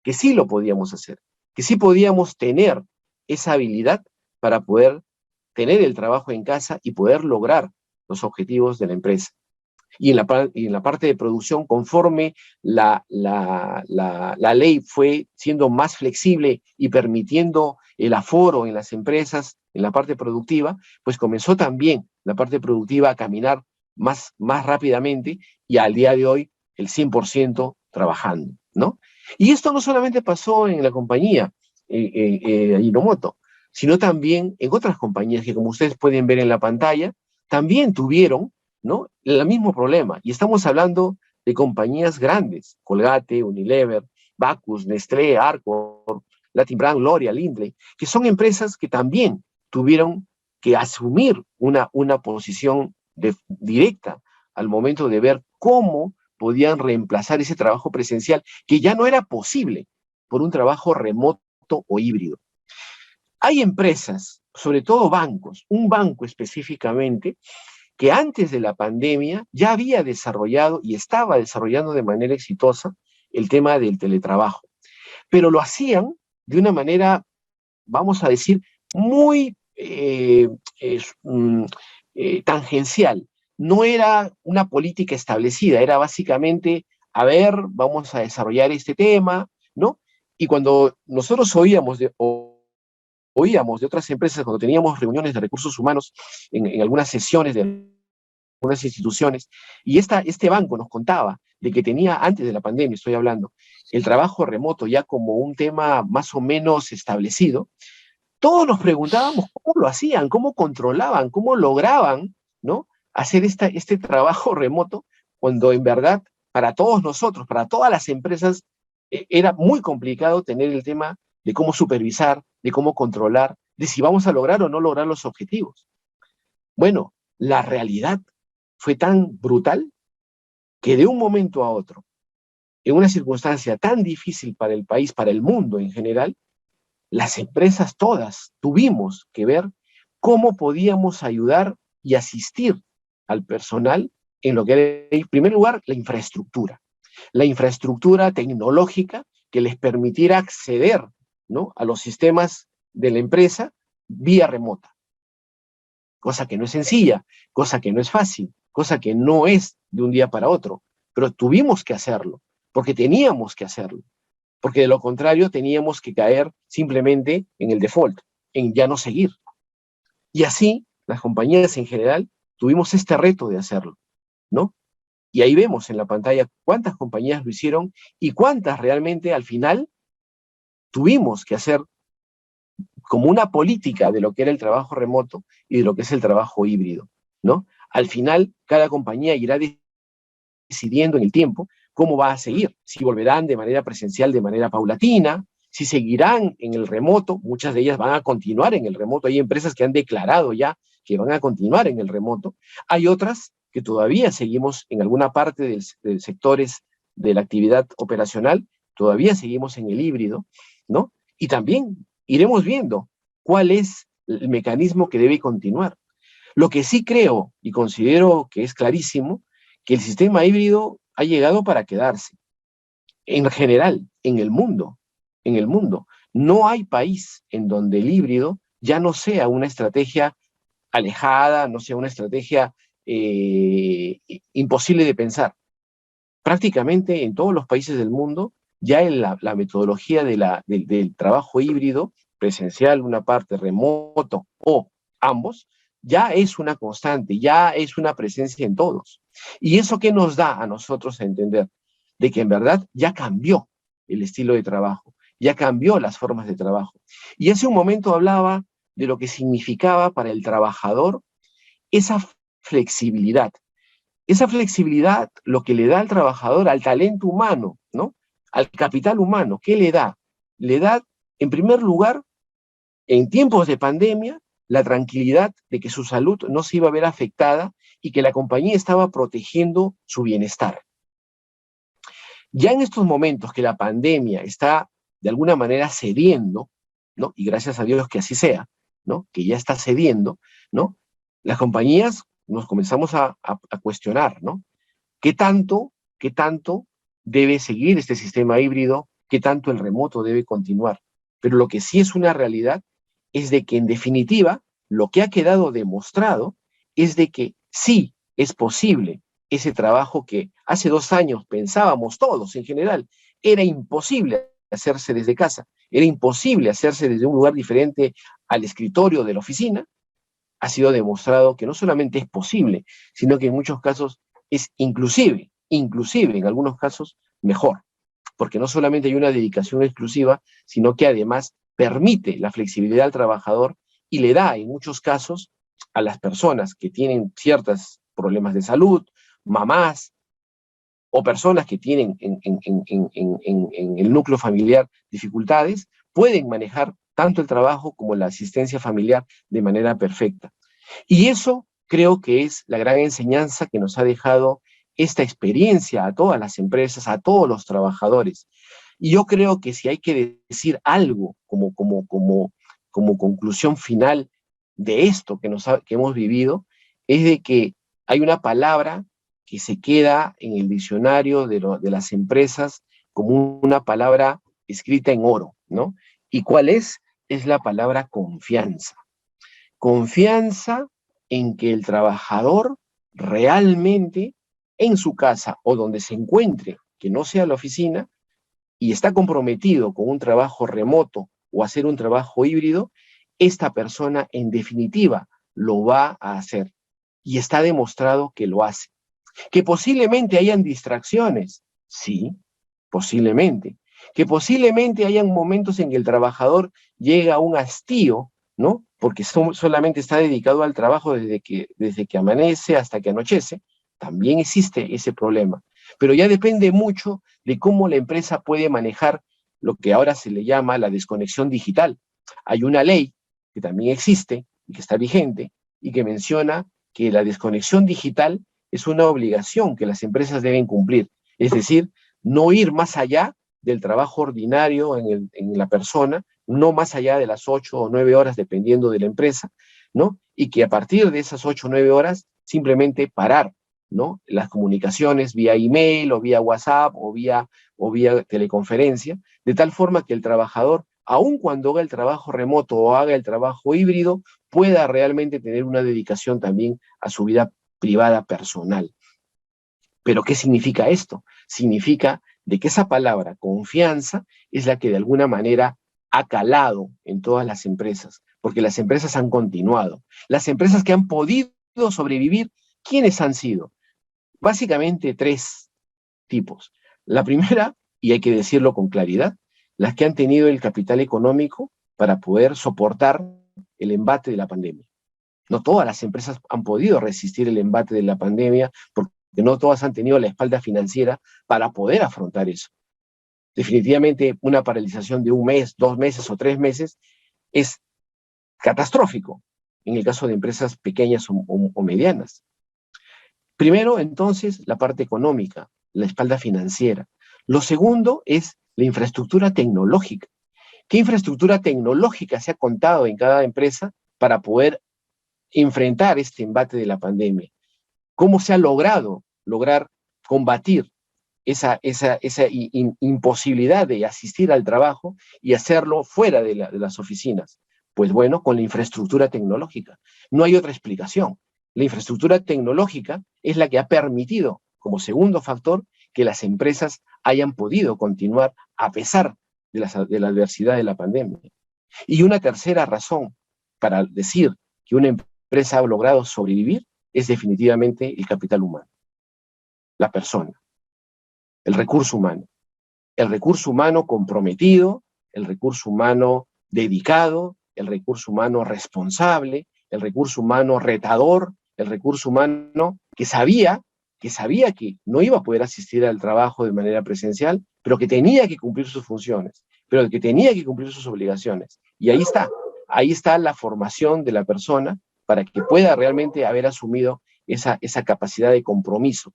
que sí lo podíamos hacer, que sí podíamos tener esa habilidad para poder tener el trabajo en casa y poder lograr los objetivos de la empresa. Y en la parte de producción, conforme la ley fue siendo más flexible y permitiendo el aforo en las empresas, en la parte productiva, pues comenzó también la parte productiva a caminar más rápidamente, y al día de hoy el 100% trabajando, ¿no? Y esto no solamente pasó en la compañía Ajinomoto, sino también en otras compañías que, como ustedes pueden ver en la pantalla, también tuvieron, ¿no?, el mismo problema. Y estamos hablando de compañías grandes: Colgate, Unilever, Bacus, Nestlé, Arcor, Latin Brand, L'Oreal, Lindley, que son empresas que también tuvieron que asumir una posición directa al momento de ver cómo podían reemplazar ese trabajo presencial, que ya no era posible, por un trabajo remoto o híbrido. Hay empresas, sobre todo bancos, un banco específicamente, que antes de la pandemia ya había desarrollado y estaba desarrollando de manera exitosa el tema del teletrabajo, pero lo hacían de una manera, vamos a decir, muy tangencial. No era una política establecida, era básicamente, a ver, vamos a desarrollar este tema, ¿no? Y cuando nosotros oíamos de otras empresas, cuando teníamos reuniones de recursos humanos en algunas sesiones de algunas instituciones, y este banco nos contaba de que tenía, antes de la pandemia estoy hablando, el trabajo remoto ya como un tema más o menos establecido, todos nos preguntábamos cómo lo hacían, cómo controlaban, cómo lograban, ¿no?, hacer este trabajo remoto, cuando en verdad para todos nosotros, para todas las empresas, era muy complicado tener el tema de cómo supervisar, de cómo controlar, de si vamos a lograr o no lograr los objetivos. Bueno, la realidad fue tan brutal que de un momento a otro, en una circunstancia tan difícil para el país, para el mundo en general, las empresas todas tuvimos que ver cómo podíamos ayudar y asistir al personal en lo que era, en primer lugar, la infraestructura tecnológica que les permitiera acceder, ¿no?, a los sistemas de la empresa vía remota. Cosa que no es sencilla, cosa que no es fácil, cosa que no es de un día para otro, pero tuvimos que hacerlo, porque teníamos que hacerlo, porque de lo contrario teníamos que caer simplemente en el default, en ya no seguir. Y así, las compañías en general tuvimos este reto de hacerlo, ¿no? Y ahí vemos en la pantalla cuántas compañías lo hicieron y cuántas realmente al final tuvimos que hacer como una política de lo que era el trabajo remoto y de lo que es el trabajo híbrido, ¿no? Al final, cada compañía irá decidiendo en el tiempo cómo va a seguir, si volverán de manera presencial, de manera paulatina, si seguirán en el remoto. Muchas de ellas van a continuar en el remoto. Hay empresas que han declarado ya que van a continuar en el remoto. Hay otras que todavía seguimos en alguna parte de sectores de la actividad operacional, todavía seguimos en el híbrido, ¿no? Y también iremos viendo cuál es el mecanismo que debe continuar. Lo que sí creo y considero que es clarísimo, que el sistema híbrido ha llegado para quedarse. En general, en el mundo, no hay país en donde el híbrido ya no sea una estrategia alejada, no sea una estrategia imposible de pensar. Prácticamente en todos los países del mundo, ya en la metodología del trabajo híbrido, presencial, una parte remoto o ambos, ya es una constante, ya es una presencia en todos. ¿Y eso qué nos da a nosotros a entender? De que en verdad ya cambió el estilo de trabajo, ya cambió las formas de trabajo. Y hace un momento hablaba de lo que significaba para el trabajador esa flexibilidad. Esa flexibilidad, lo que le da al trabajador, al talento humano, ¿no?, al capital humano, ¿qué le da? Le da, en primer lugar, en tiempos de pandemia, la tranquilidad de que su salud no se iba a ver afectada y que la compañía estaba protegiendo su bienestar. Ya en estos momentos que la pandemia está de alguna manera cediendo, ¿no?, y gracias a Dios que así sea, ¿no?, que ya está cediendo, ¿no?, las compañías nos comenzamos a cuestionar, ¿no? ¿Qué tanto debe seguir este sistema híbrido? ¿Qué tanto el remoto debe continuar? Pero lo que sí es una realidad es de que, en definitiva, lo que ha quedado demostrado es de que sí es posible ese trabajo que hace 2 años pensábamos todos en general, era imposible hacerse desde casa, era imposible hacerse desde un lugar diferente al escritorio de la oficina. Ha sido demostrado que no solamente es posible, sino que en muchos casos es inclusive en algunos casos mejor, porque no solamente hay una dedicación exclusiva, sino que además permite la flexibilidad al trabajador y le da en muchos casos a las personas que tienen ciertos problemas de salud, mamás o personas que tienen en el núcleo familiar dificultades, pueden manejar tanto el trabajo como la asistencia familiar de manera perfecta. Y eso creo que es la gran enseñanza que nos ha dejado esta experiencia a todas las empresas, a todos los trabajadores. Y yo creo que si hay que decir algo como conclusión final de esto que hemos vivido, es de que hay una palabra que se queda en el diccionario de las empresas como una palabra escrita en oro, ¿no? ¿Y cuál es? Es la palabra confianza. Confianza en que el trabajador realmente en su casa o donde se encuentre, que no sea la oficina, y está comprometido con un trabajo remoto o hacer un trabajo híbrido, esta persona en definitiva lo va a hacer. Y está demostrado que lo hace. Que posiblemente hayan distracciones, sí, posiblemente. Que posiblemente hayan momentos en que el trabajador llega a un hastío, ¿no? Porque solamente está dedicado al trabajo desde que amanece hasta que anochece. También existe ese problema. Pero ya depende mucho de cómo la empresa puede manejar lo que ahora se le llama la desconexión digital. Hay una ley que también existe y que está vigente y que menciona que la desconexión digital es una obligación que las empresas deben cumplir. Es decir, no ir más allá del trabajo ordinario en la persona, no más allá de las 8 o 9 horas, dependiendo de la empresa, ¿no? Y que a partir de esas 8 o 9 horas, simplemente parar, ¿no?, las comunicaciones vía email o vía WhatsApp o vía teleconferencia, de tal forma que el trabajador, aun cuando haga el trabajo remoto o haga el trabajo híbrido, pueda realmente tener una dedicación también a su vida privada personal. ¿Pero qué significa esto? Significa de que esa palabra, confianza, es la que de alguna manera ha calado en todas las empresas, porque las empresas han continuado. Las empresas que han podido sobrevivir, ¿quiénes han sido? Básicamente 3 tipos. La primera, y hay que decirlo con claridad, las que han tenido el capital económico para poder soportar el embate de la pandemia. No todas las empresas han podido resistir el embate de la pandemia porque no todas han tenido la espalda financiera para poder afrontar eso. Definitivamente una paralización de 1 mes, 2 meses o 3 meses es catastrófico en el caso de empresas pequeñas o medianas. Primero, entonces, la parte económica, la espalda financiera. Lo segundo es la infraestructura tecnológica. ¿Qué infraestructura tecnológica se ha contado en cada empresa para poder enfrentar este embate de la pandemia? ¿Cómo se ha lograr combatir esa imposibilidad de asistir al trabajo y hacerlo fuera de las oficinas? Pues bueno, con la infraestructura tecnológica. No hay otra explicación. La infraestructura tecnológica es la que ha permitido, como segundo factor, que las empresas hayan podido continuar a pesar de la adversidad de la pandemia. Y una tercera razón para decir que una empresa ha logrado sobrevivir es definitivamente el capital humano, la persona, el recurso humano comprometido, el recurso humano dedicado, el recurso humano responsable, el recurso humano retador, el recurso humano que sabía que no iba a poder asistir al trabajo de manera presencial, pero que tenía que cumplir sus funciones, pero que tenía que cumplir sus obligaciones. Y ahí está la formación de la persona para que pueda realmente haber asumido esa capacidad de compromiso.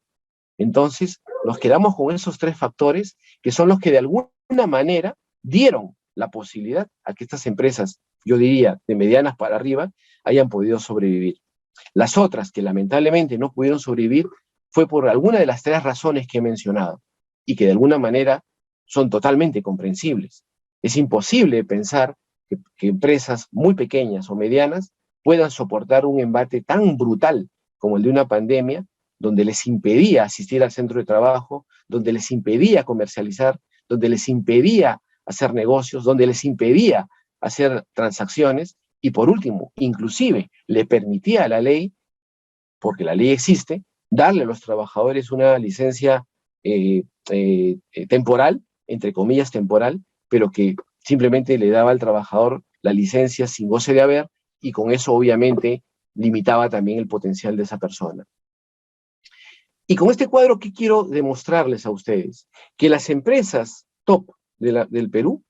Entonces, nos quedamos con esos 3 factores que son los que de alguna manera dieron la posibilidad a que estas empresas yo diría de medianas para arriba, hayan podido sobrevivir. Las otras que lamentablemente no pudieron sobrevivir fue por alguna de las 3 razones que he mencionado y que de alguna manera son totalmente comprensibles. Es imposible pensar que empresas muy pequeñas o medianas puedan soportar un embate tan brutal como el de una pandemia, donde les impedía asistir al centro de trabajo, donde les impedía comercializar, donde les impedía hacer negocios, donde les impedía hacer transacciones, y por último, inclusive le permitía a la ley, porque la ley existe, darle a los trabajadores una licencia temporal, entre comillas temporal, pero que simplemente le daba al trabajador la licencia sin goce de haber, y con eso obviamente limitaba también el potencial de esa persona. Y con este cuadro, ¿qué quiero demostrarles a ustedes? Que las empresas top del Perú,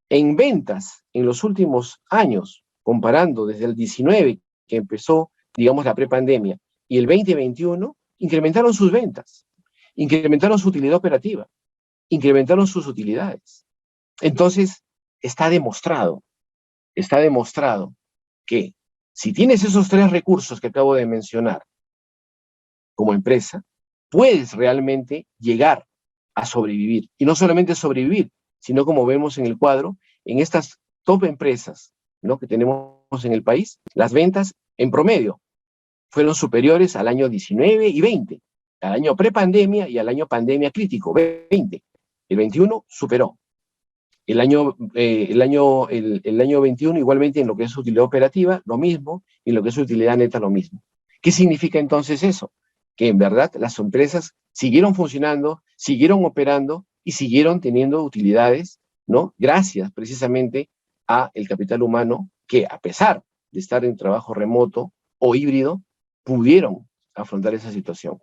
en ventas en los últimos años, comparando desde el 19, que empezó, digamos, la prepandemia, y el 2021, incrementaron sus ventas, incrementaron su utilidad operativa, incrementaron sus utilidades. Entonces, está demostrado que si tienes esos 3 recursos que acabo de mencionar como empresa, puedes realmente llegar a sobrevivir. Y no solamente sobrevivir, sino como vemos en el cuadro, en estas top empresas, ¿no?, que tenemos en el país, las ventas en promedio fueron superiores al año 19 y 20, al año prepandemia y al año pandemia crítico, 20. El 21 superó. El año 21 igualmente en lo que es utilidad operativa, lo mismo, y en lo que es utilidad neta, lo mismo. ¿Qué significa entonces eso? Que en verdad las empresas siguieron funcionando, siguieron operando y siguieron teniendo utilidades, ¿no?, gracias precisamente a el capital humano que, a pesar de estar en trabajo remoto o híbrido, pudieron afrontar esa situación.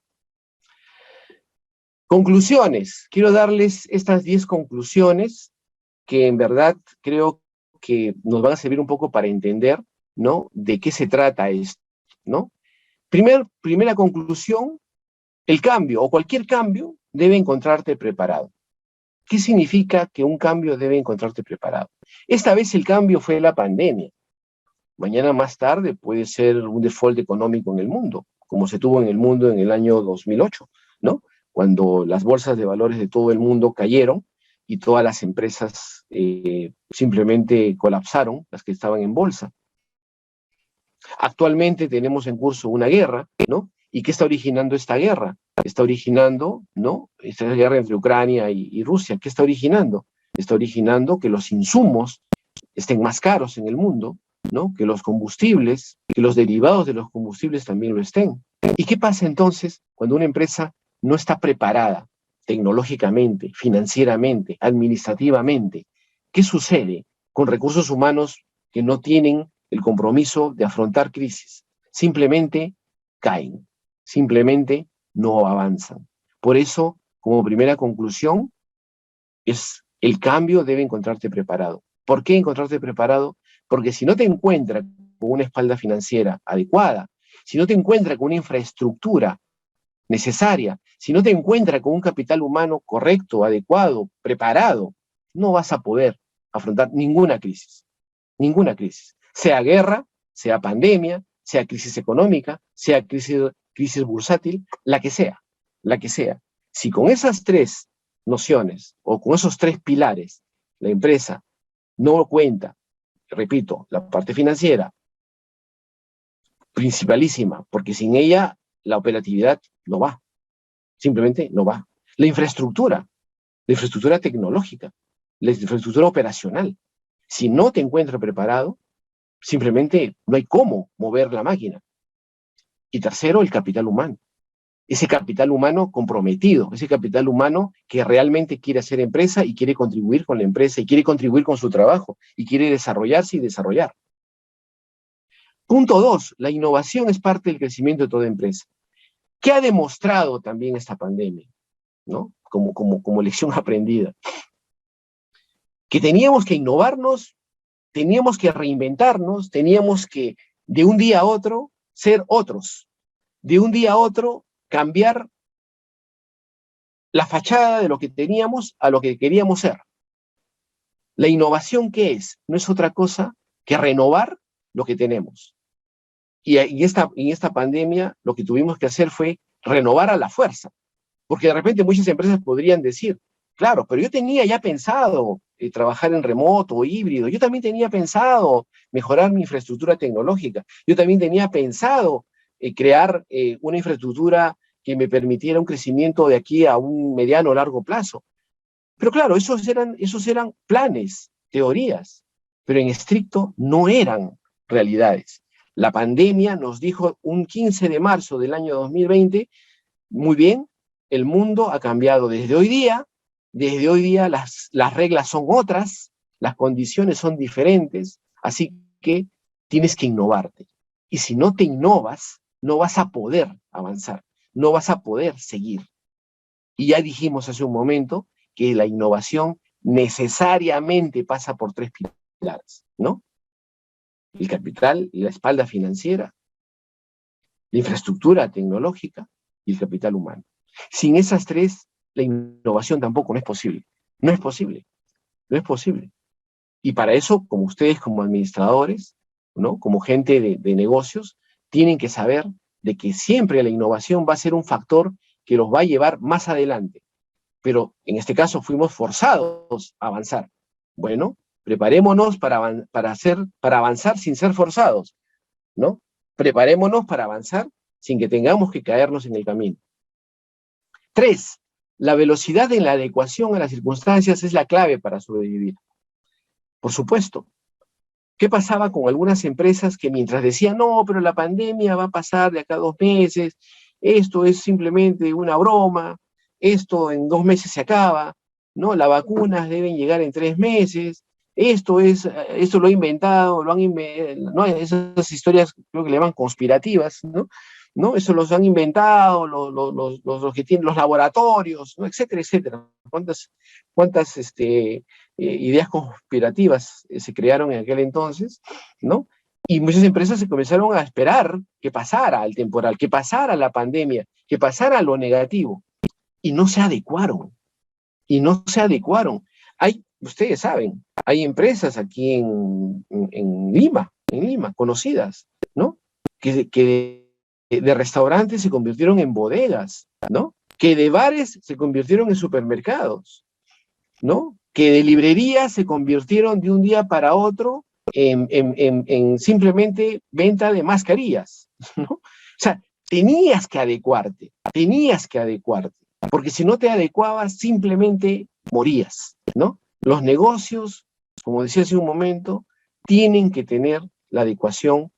Conclusiones. Quiero darles estas 10 conclusiones que en verdad creo que nos van a servir un poco para entender, ¿no?, de qué se trata esto, ¿no? Primera conclusión: el cambio o cualquier cambio debe encontrarte preparado. ¿Qué significa que un cambio debe encontrarte preparado? Esta vez el cambio fue la pandemia. Mañana más tarde puede ser un default económico en el mundo, como se tuvo en el mundo en el año 2008, ¿no?, cuando las bolsas de valores de todo el mundo cayeron y todas las empresas simplemente colapsaron, las que estaban en bolsa. Actualmente tenemos en curso una guerra, ¿no? ¿Y qué está originando esta guerra? Está originando, ¿no?, esta guerra entre Ucrania y Rusia. ¿Qué está originando? Está originando que los insumos estén más caros en el mundo, ¿no?, que los combustibles, que los derivados de los combustibles también lo estén. ¿Y qué pasa entonces cuando una empresa no está preparada tecnológicamente, financieramente, administrativamente? ¿Qué sucede con recursos humanos que no tienen el compromiso de afrontar crisis? Simplemente caen, simplemente no avanzan. Por eso, como primera conclusión, es el cambio debe encontrarte preparado. ¿Por qué encontrarte preparado? Porque si no te encuentras con una espalda financiera adecuada, si no te encuentras con una infraestructura necesaria, si no te encuentras con un capital humano correcto, adecuado, preparado, no vas a poder afrontar ninguna crisis, sea guerra, sea pandemia, sea crisis económica, sea crisis bursátil, la que sea. Si con esas 3 nociones o con esos 3 pilares la empresa no cuenta, repito, la parte financiera, principalísima, porque sin ella la operatividad no va, simplemente no va. La infraestructura tecnológica, la infraestructura operacional, si no te encuentras preparado, simplemente no hay cómo mover la máquina. Y tercero, el capital humano. Ese capital humano comprometido, ese capital humano que realmente quiere hacer empresa y quiere contribuir con la empresa y quiere contribuir con su trabajo y quiere desarrollarse y desarrollar. Punto 2, la innovación es parte del crecimiento de toda empresa. ¿Qué ha demostrado también esta pandemia, ¿no?, como lección aprendida? Que teníamos que innovarnos, teníamos que reinventarnos, teníamos que de un día a otro ser otros, de un día a otro cambiar la fachada de lo que teníamos a lo que queríamos ser. La innovación, ¿qué es? No es otra cosa que renovar lo que tenemos. Y en esta pandemia lo que tuvimos que hacer fue renovar a la fuerza, porque de repente muchas empresas podrían decir, claro, pero yo tenía ya pensado trabajar en remoto o híbrido, yo también tenía pensado mejorar mi infraestructura tecnológica, yo también tenía pensado crear una infraestructura que me permitiera un crecimiento de aquí a un mediano o largo plazo. Pero claro, esos eran planes, teorías, pero en estricto no eran realidades. La pandemia nos dijo un 15 de marzo del año 2020, muy bien, el mundo ha cambiado desde hoy día las reglas son otras, las condiciones son diferentes, así que tienes que innovarte. Y si no te innovas, no vas a poder avanzar, no vas a poder seguir. Y ya dijimos hace un momento que la innovación necesariamente pasa por 3 pilares, ¿no? El capital y la espalda financiera, la infraestructura tecnológica y el capital humano. Sin esas 3, la innovación tampoco no es posible. No es posible. No es posible. Y para eso, como ustedes como administradores, ¿no? Como gente de negocios, tienen que saber de que siempre la innovación va a ser un factor que los va a llevar más adelante. Pero en este caso fuimos forzados a avanzar. Bueno, preparémonos para avanzar sin ser forzados, ¿no? Preparémonos para avanzar sin que tengamos que caernos en el camino. 3, la velocidad en la adecuación a las circunstancias es la clave para sobrevivir. Por supuesto. ¿Qué pasaba con algunas empresas que mientras decían, no, pero la pandemia va a pasar de acá a 2 meses, esto es simplemente una broma, esto en 2 meses se acaba, ¿no? Las vacunas deben llegar en 3 meses, esto lo he inventado, ¿no? Esas historias creo que le llaman conspirativas, ¿no? Eso los han inventado los que tienen los laboratorios, ¿no? Etcétera, etcétera. ¿Cuántas ideas conspirativas se crearon en aquel entonces, ¿no? Y muchas empresas se comenzaron a esperar que pasara el temporal, que pasara la pandemia, que pasara lo negativo, y no se adecuaron, ustedes saben, hay empresas aquí en Lima, conocidas, ¿no? Que de restaurantes se convirtieron en bodegas, ¿no? Que de bares se convirtieron en supermercados, ¿no? Que de librerías se convirtieron de un día para otro en simplemente venta de mascarillas, ¿no? O sea, tenías que adecuarte, porque si no te adecuabas simplemente morías, ¿no? Los negocios, como decía hace un momento, tienen que tener la adecuación,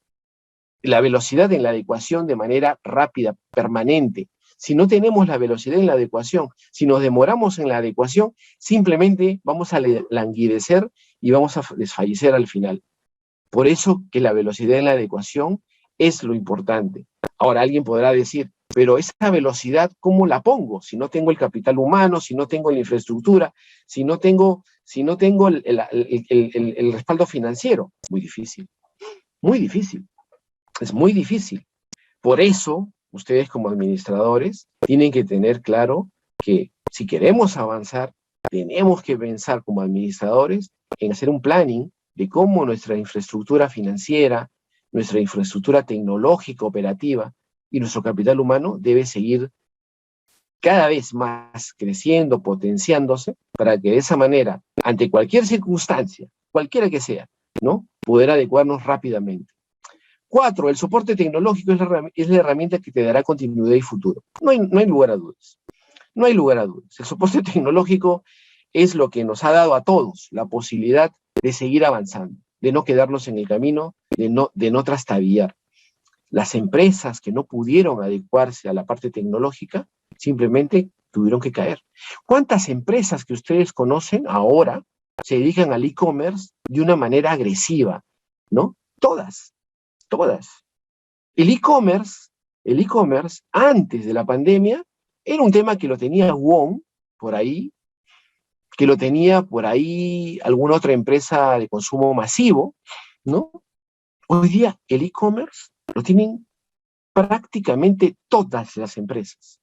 la velocidad en la adecuación de manera rápida, permanente. Si no tenemos la velocidad en la adecuación, si nos demoramos en la adecuación, simplemente vamos a languidecer y vamos a desfallecer al final. Por eso que la velocidad en la adecuación es lo importante. Ahora alguien podrá decir, pero esa velocidad, ¿cómo la pongo? Si no tengo el capital humano, si no tengo la infraestructura, si no tengo el respaldo financiero. Muy difícil, muy difícil. Es muy difícil. Por eso, ustedes como administradores tienen que tener claro que si queremos avanzar, tenemos que pensar como administradores en hacer un planning de cómo nuestra infraestructura financiera, nuestra infraestructura tecnológica operativa y nuestro capital humano debe seguir cada vez más creciendo, potenciándose, para que de esa manera, ante cualquier circunstancia, cualquiera que sea, ¿no? Poder adecuarnos rápidamente. 4, el soporte tecnológico es la herramienta que te dará continuidad y futuro. No hay lugar a dudas. No hay lugar a dudas. El soporte tecnológico es lo que nos ha dado a todos la posibilidad de seguir avanzando, de no quedarnos en el camino, de no trastabillar. Las empresas que no pudieron adecuarse a la parte tecnológica simplemente tuvieron que caer. ¿Cuántas empresas que ustedes conocen ahora se dedican al e-commerce de una manera agresiva? ¿No? Todas. El e-commerce antes de la pandemia era un tema que lo tenía WOM por ahí, que lo tenía por ahí alguna otra empresa de consumo masivo, ¿no? Hoy día el e-commerce lo tienen prácticamente todas las empresas.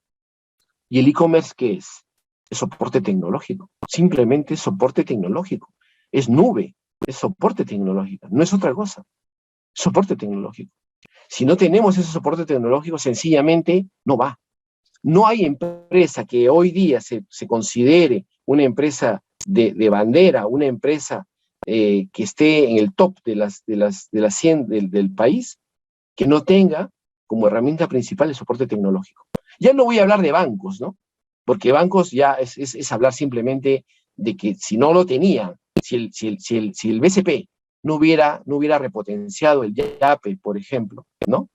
¿Y el e-commerce qué es? Es soporte tecnológico, simplemente soporte tecnológico. Es nube, es soporte tecnológico, no es otra cosa, soporte tecnológico. Si no tenemos ese soporte tecnológico, sencillamente no va. No hay empresa que hoy día se considere una empresa de bandera, una empresa que esté en el top de las 100 del país, que no tenga como herramienta principal el soporte tecnológico. Ya no voy a hablar de bancos, ¿no? Porque bancos ya es hablar simplemente de que si no lo tenían, si el BCP no hubiera repotenciado el YAPE, por ejemplo, ¿no?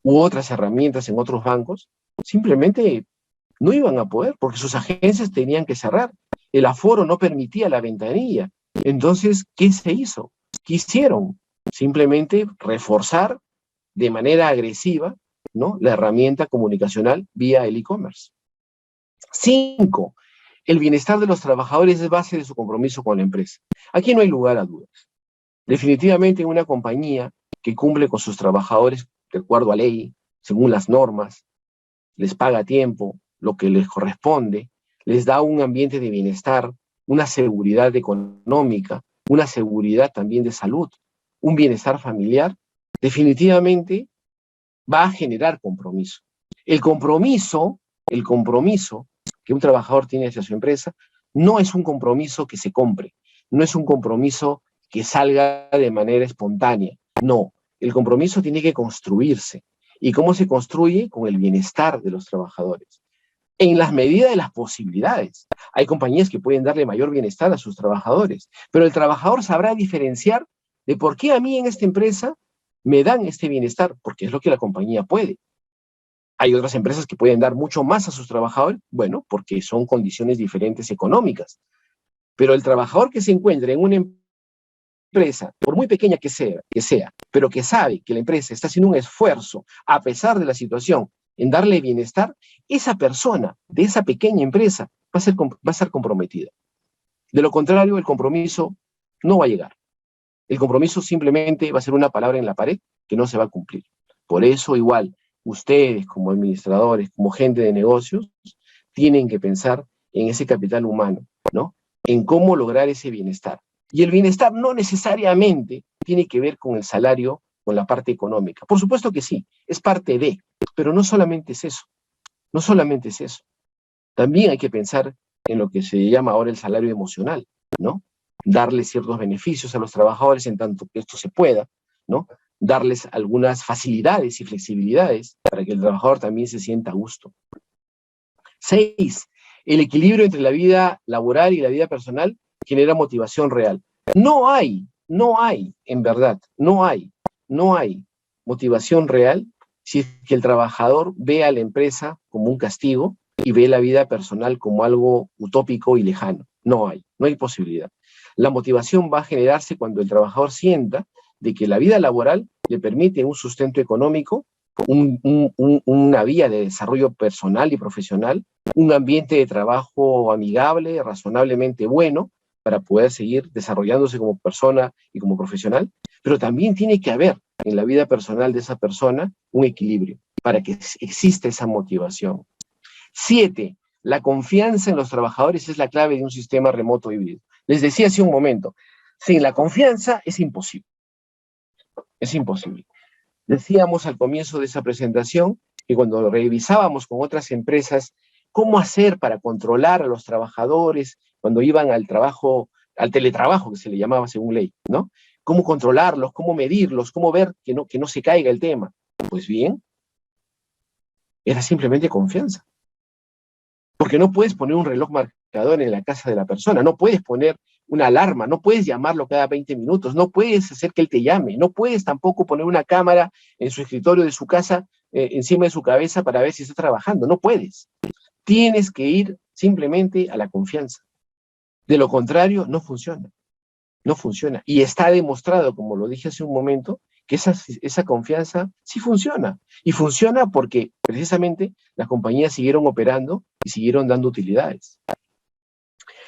U otras herramientas en otros bancos, simplemente no iban a poder, porque sus agencias tenían que cerrar. El aforo no permitía la ventanilla. Entonces, ¿qué se hizo? ¿Qué hicieron? Simplemente reforzar de manera agresiva, ¿no?, la herramienta comunicacional vía el e-commerce. 5. El bienestar de los trabajadores es base de su compromiso con la empresa. Aquí no hay lugar a dudas. Definitivamente una compañía que cumple con sus trabajadores de acuerdo a ley, según las normas, les paga a tiempo, lo que les corresponde, les da un ambiente de bienestar, una seguridad económica, una seguridad también de salud, un bienestar familiar, definitivamente va a generar compromiso. El compromiso que un trabajador tiene hacia su empresa no es un compromiso que se compre, no es un compromiso que salga de manera espontánea, no. El compromiso tiene que construirse. ¿Y cómo se construye? Con el bienestar de los trabajadores. En las medidas de las posibilidades. Hay compañías que pueden darle mayor bienestar a sus trabajadores, pero el trabajador sabrá diferenciar de por qué a mí en esta empresa me dan este bienestar, porque es lo que la compañía puede. Hay otras empresas que pueden dar mucho más a sus trabajadores, bueno, porque son condiciones diferentes económicas. Pero el trabajador que se encuentra en una empresa, por muy pequeña que sea, pero que sabe que la empresa está haciendo un esfuerzo, a pesar de la situación, en darle bienestar, esa persona de esa pequeña empresa va a ser comprometida. De lo contrario, el compromiso no va a llegar. El compromiso simplemente va a ser una palabra en la pared que no se va a cumplir. Por eso, igual, ustedes como administradores, como gente de negocios, tienen que pensar en ese capital humano, ¿no? En cómo lograr ese bienestar. Y el bienestar no necesariamente tiene que ver con el salario, con la parte económica. Por supuesto que sí, es parte de, pero no solamente es eso. No solamente es eso. También hay que pensar en lo que se llama ahora el salario emocional, ¿no? Darles ciertos beneficios a los trabajadores en tanto que esto se pueda, ¿no? Darles algunas facilidades y flexibilidades para que el trabajador también se sienta a gusto. 6. El equilibrio entre la vida laboral y la vida personal genera motivación real. No hay, en verdad, no hay motivación real si es que el trabajador ve a la empresa como un castigo y ve la vida personal como algo utópico y lejano. No hay posibilidad. La motivación va a generarse cuando el trabajador sienta de que la vida laboral le permite un sustento económico, una vía de desarrollo personal y profesional, un ambiente de trabajo amigable, razonablemente bueno, para poder seguir desarrollándose como persona y como profesional, pero también tiene que haber en la vida personal de esa persona un equilibrio para que exista esa motivación. 7. La confianza en los trabajadores es la clave de un sistema remoto híbrido. Les decía hace un momento, sin la confianza es imposible. Es imposible. Decíamos al comienzo de esa presentación que cuando revisábamos con otras empresas cómo hacer para controlar a los trabajadores cuando iban al trabajo, al teletrabajo que se le llamaba según ley, ¿no? Cómo controlarlos, cómo medirlos, cómo ver que no se caiga el tema. Pues bien, era simplemente confianza. Porque no puedes poner un reloj marcador en la casa de la persona, no puedes poner una alarma, no puedes llamarlo cada 20 minutos, no puedes hacer que él te llame, no puedes tampoco poner una cámara en su escritorio de su casa, encima de su cabeza para ver si está trabajando, no puedes. Tienes que ir simplemente a la confianza. De lo contrario, no funciona. No funciona. Y está demostrado, como lo dije hace un momento, que esa confianza sí funciona. Y funciona porque precisamente las compañías siguieron operando y siguieron dando utilidades.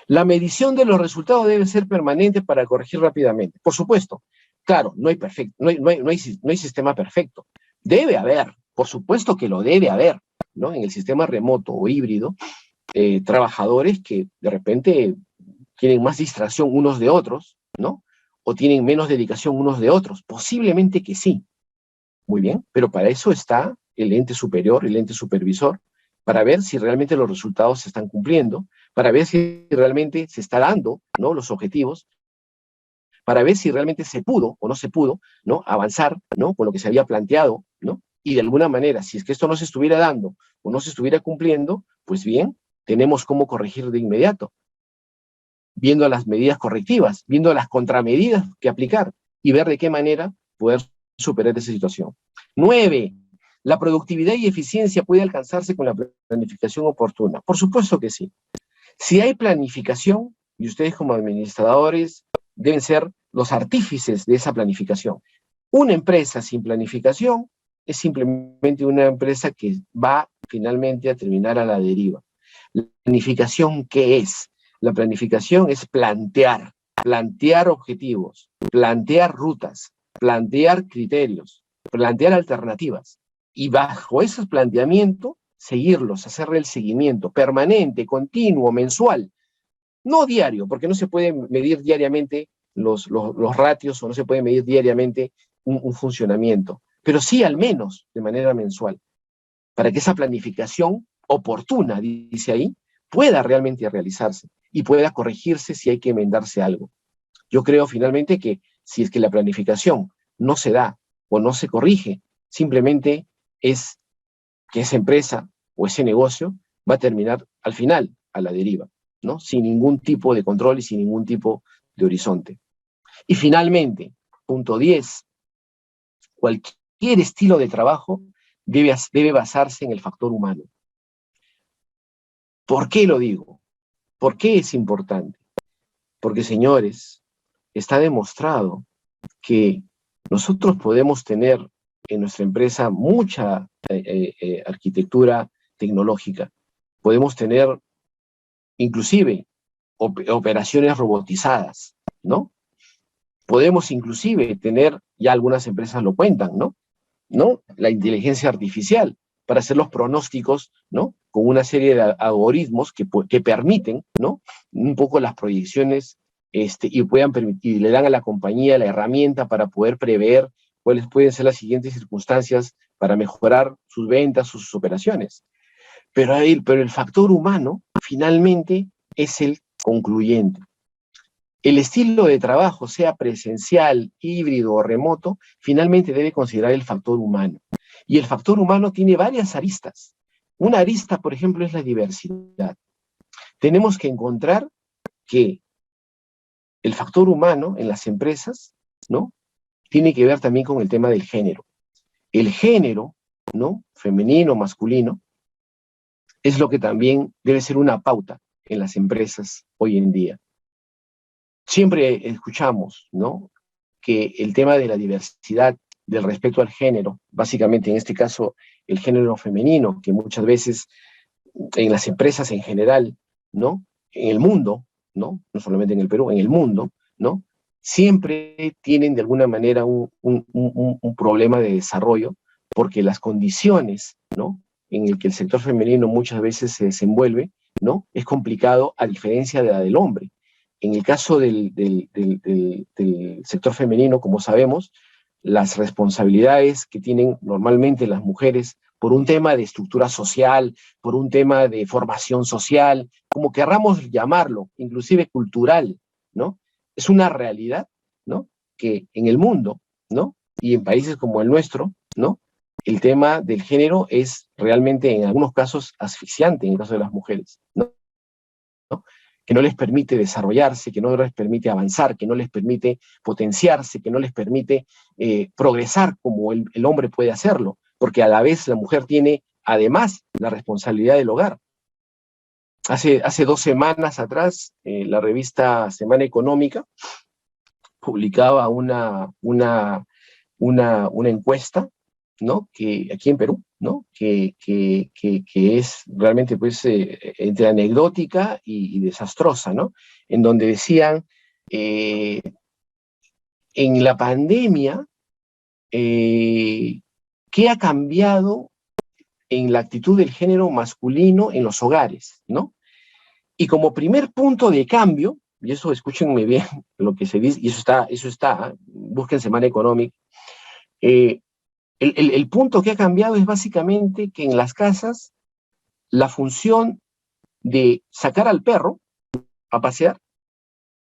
La medición de los resultados debe ser permanente para corregir rápidamente. Por supuesto, claro, no hay sistema perfecto. Debe haber, por supuesto que lo debe haber, ¿no? En el sistema remoto o híbrido, trabajadores que de repente tienen más distracción unos de otros, ¿no? ¿O tienen menos dedicación unos de otros? Posiblemente que sí. Muy bien, pero para eso está el ente superior, el ente supervisor, para ver si realmente los resultados se están cumpliendo, para ver si realmente se está dando, ¿no?, los objetivos, para ver si realmente se pudo o no se pudo, ¿no?, avanzar, ¿no?, con lo que se había planteado, ¿no? Y de alguna manera, si es que esto no se estuviera dando o no se estuviera cumpliendo, pues bien, tenemos cómo corregir de inmediato, viendo las medidas correctivas, viendo las contramedidas que aplicar y ver de qué manera poder superar esa situación. 9. ¿La productividad y eficiencia puede alcanzarse con la planificación oportuna? Por supuesto que sí. Si hay planificación, y ustedes como administradores deben ser los artífices de esa planificación. Una empresa sin planificación es simplemente una empresa que va finalmente a terminar a la deriva. ¿La planificación qué es? La planificación es plantear objetivos, plantear rutas, plantear criterios, plantear alternativas. Y bajo esos planteamientos, seguirlos, hacerle el seguimiento permanente, continuo, mensual. No diario, porque no se puede medir diariamente los ratios o no se puede medir diariamente un funcionamiento, pero sí al menos de manera mensual, para que esa planificación oportuna, dice ahí, pueda realmente realizarse y pueda corregirse si hay que enmendarse algo. Yo creo finalmente que si es que la planificación no se da o no se corrige, simplemente es que esa empresa o ese negocio va a terminar al final a la deriva, ¿no?, sin ningún tipo de control y sin ningún tipo de horizonte. Y finalmente, punto 10, cualquier estilo de trabajo debe basarse en el factor humano. ¿Por qué lo digo? ¿Por qué es importante? Porque, señores, está demostrado que nosotros podemos tener en nuestra empresa mucha arquitectura tecnológica. Podemos tener inclusive operaciones robotizadas, ¿no? Podemos inclusive tener, ya algunas empresas lo cuentan, ¿no? La inteligencia artificial para hacer los pronósticos, ¿no?, con una serie de algoritmos que permiten, ¿no?, un poco las proyecciones y puedan permitir, le dan a la compañía la herramienta para poder prever cuáles pueden ser las siguientes circunstancias para mejorar sus ventas, sus operaciones. Pero el factor humano finalmente es el concluyente. El estilo de trabajo, sea presencial, híbrido o remoto, finalmente debe considerar el factor humano. Y el factor humano tiene varias aristas. Una arista, por ejemplo, es la diversidad. Tenemos que encontrar que el factor humano en las empresas, ¿no?, tiene que ver también con el tema del género. El género, ¿no?, femenino, masculino, es lo que también debe ser una pauta en las empresas hoy en día. Siempre escuchamos, ¿no?, que el tema de la diversidad, del respeto al género, básicamente en este caso el género femenino, que muchas veces en las empresas en general, ¿no?, en el mundo, ¿no?, no solamente en el Perú, en el mundo, ¿no?, siempre tienen de alguna manera un problema de desarrollo, porque las condiciones, ¿no?, en el que el sector femenino muchas veces se desenvuelve, ¿no?, es complicado a diferencia de la del hombre. En el caso del sector femenino, como sabemos, las responsabilidades que tienen normalmente las mujeres por un tema de estructura social, por un tema de formación social, como querramos llamarlo, inclusive cultural, ¿no?, es una realidad, ¿no?, que en el mundo, ¿no?, y en países como el nuestro, ¿no?, el tema del género es realmente en algunos casos asfixiante en el caso de las mujeres, ¿no?, que no les permite desarrollarse, que no les permite avanzar, que no les permite potenciarse, que no les permite progresar como el hombre puede hacerlo, porque a la vez la mujer tiene además la responsabilidad del hogar. Hace 2 semanas atrás, la revista Semana Económica publicaba una encuesta, ¿no?, que aquí en Perú, ¿no?, que es realmente, pues, entre anecdótica y desastrosa, ¿no?, en donde decían, en la pandemia, ¿qué ha cambiado en la actitud del género masculino en los hogares, ¿no? Y como primer punto de cambio, y eso escúchenme bien lo que se dice, y eso está, busquen Semana Económica, el punto que ha cambiado es básicamente que en las casas la función de sacar al perro a pasear,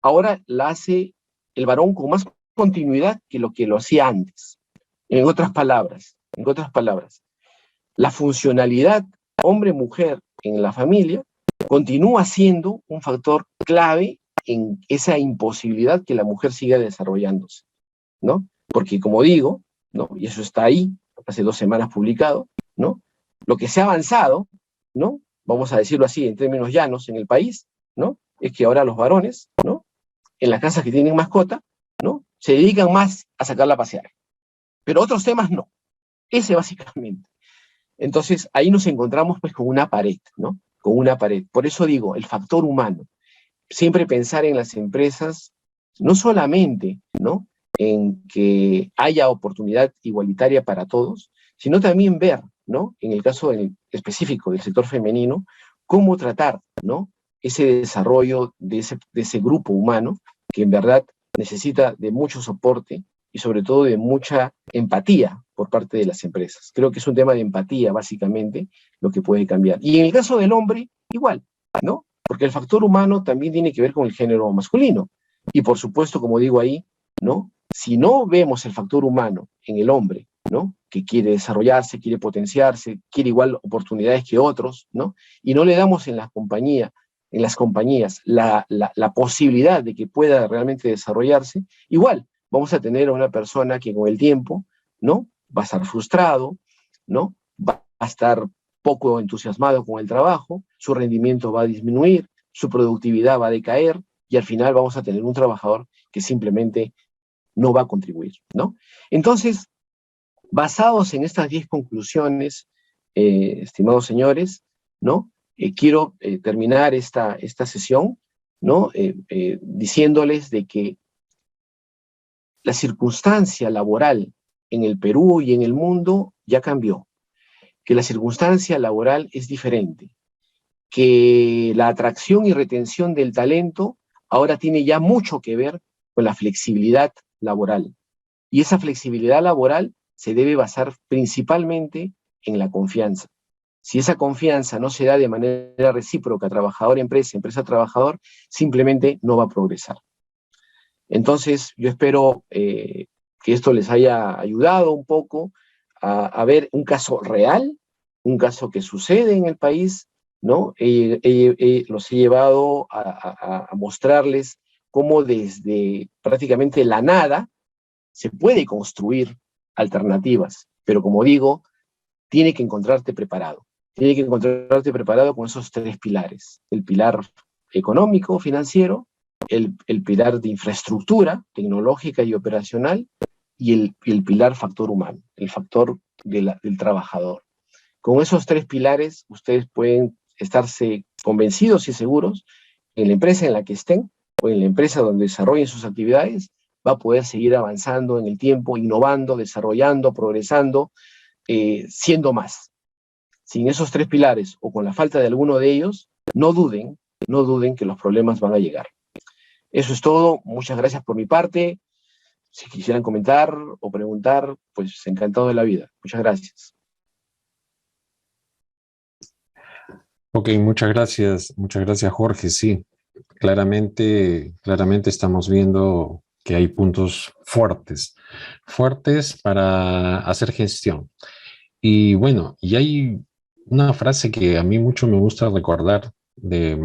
ahora la hace el varón con más continuidad que lo hacía antes. En otras palabras, la funcionalidad hombre-mujer en la familia continúa siendo un factor clave en esa imposibilidad que la mujer siga desarrollándose, ¿no? Porque como digo, ¿no? Y eso está ahí, hace 2 semanas publicado, ¿no? Lo que se ha avanzado, ¿no? Vamos a decirlo así, en términos llanos, en el país, ¿no? Es que ahora los varones, ¿no? En las casas que tienen mascota, ¿no? Se dedican más a sacarla a pasear. Pero otros temas no. Ese básicamente. Entonces, ahí nos encontramos pues con una pared, ¿no? Con una pared. Por eso digo, el factor humano. Siempre pensar en las empresas, no solamente, ¿no? En que haya oportunidad igualitaria para todos, sino también ver, ¿no? En el caso específico del sector femenino, cómo tratar, ¿no? Ese desarrollo de ese grupo humano que en verdad necesita de mucho soporte y sobre todo de mucha empatía por parte de las empresas. Creo que es un tema de empatía, básicamente, lo que puede cambiar. Y en el caso del hombre, igual, ¿no? Porque el factor humano también tiene que ver con el género masculino. Y por supuesto, como digo ahí, ¿no? Si no vemos el factor humano en el hombre, ¿no? Que quiere desarrollarse, quiere potenciarse, quiere igual oportunidades que otros, ¿no? Y no le damos en las compañías la posibilidad de que pueda realmente desarrollarse, igual vamos a tener a una persona que con el tiempo, ¿no? Va a estar frustrado, ¿no? Va a estar poco entusiasmado con el trabajo, su rendimiento va a disminuir, su productividad va a decaer, y al final vamos a tener un trabajador que simplemente no va a contribuir, ¿no? Entonces, basados en estas 10 conclusiones, estimados señores, ¿no? Quiero terminar esta sesión, ¿no? Diciéndoles de que la circunstancia laboral en el Perú y en el mundo ya cambió, que la circunstancia laboral es diferente, que la atracción y retención del talento ahora tiene ya mucho que ver con la flexibilidad laboral. Y esa flexibilidad laboral se debe basar principalmente en la confianza. Si esa confianza no se da de manera recíproca, trabajador-empresa, empresa-trabajador, simplemente no va a progresar. Entonces, yo espero que esto les haya ayudado un poco a ver un caso real, un caso que sucede en el país, ¿no? Los he llevado a mostrarles cómo desde prácticamente la nada se puede construir alternativas, pero como digo, tiene que encontrarte preparado. Tiene que encontrarte preparado con esos 3 pilares. El pilar económico, financiero, el pilar de infraestructura tecnológica y operacional, y el pilar factor humano, el factor del trabajador. Con esos 3 pilares, ustedes pueden estarse convencidos y seguros en la empresa en la que estén, o en la empresa donde desarrollen sus actividades, va a poder seguir avanzando en el tiempo, innovando, desarrollando, progresando, siendo más. Sin esos 3 pilares, o con la falta de alguno de ellos, no duden que los problemas van a llegar. Eso es todo. Muchas gracias por mi parte. Si quisieran comentar o preguntar, pues encantado de la vida. Muchas gracias. Ok, muchas gracias Jorge. Sí, claramente estamos viendo que hay puntos fuertes para hacer gestión. Y bueno, y hay una frase que a mí mucho me gusta recordar de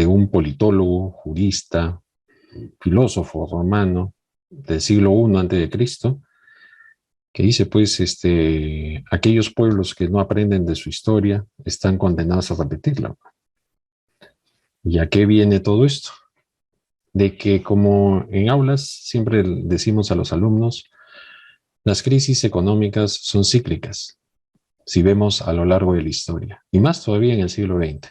un politólogo, jurista, filósofo romano del siglo I a.C., que dice pues, aquellos pueblos que no aprenden de su historia están condenados a repetirla. ¿Y a qué viene todo esto? De que, como en aulas siempre decimos a los alumnos, las crisis económicas son cíclicas, si vemos a lo largo de la historia, y más todavía en el siglo XX.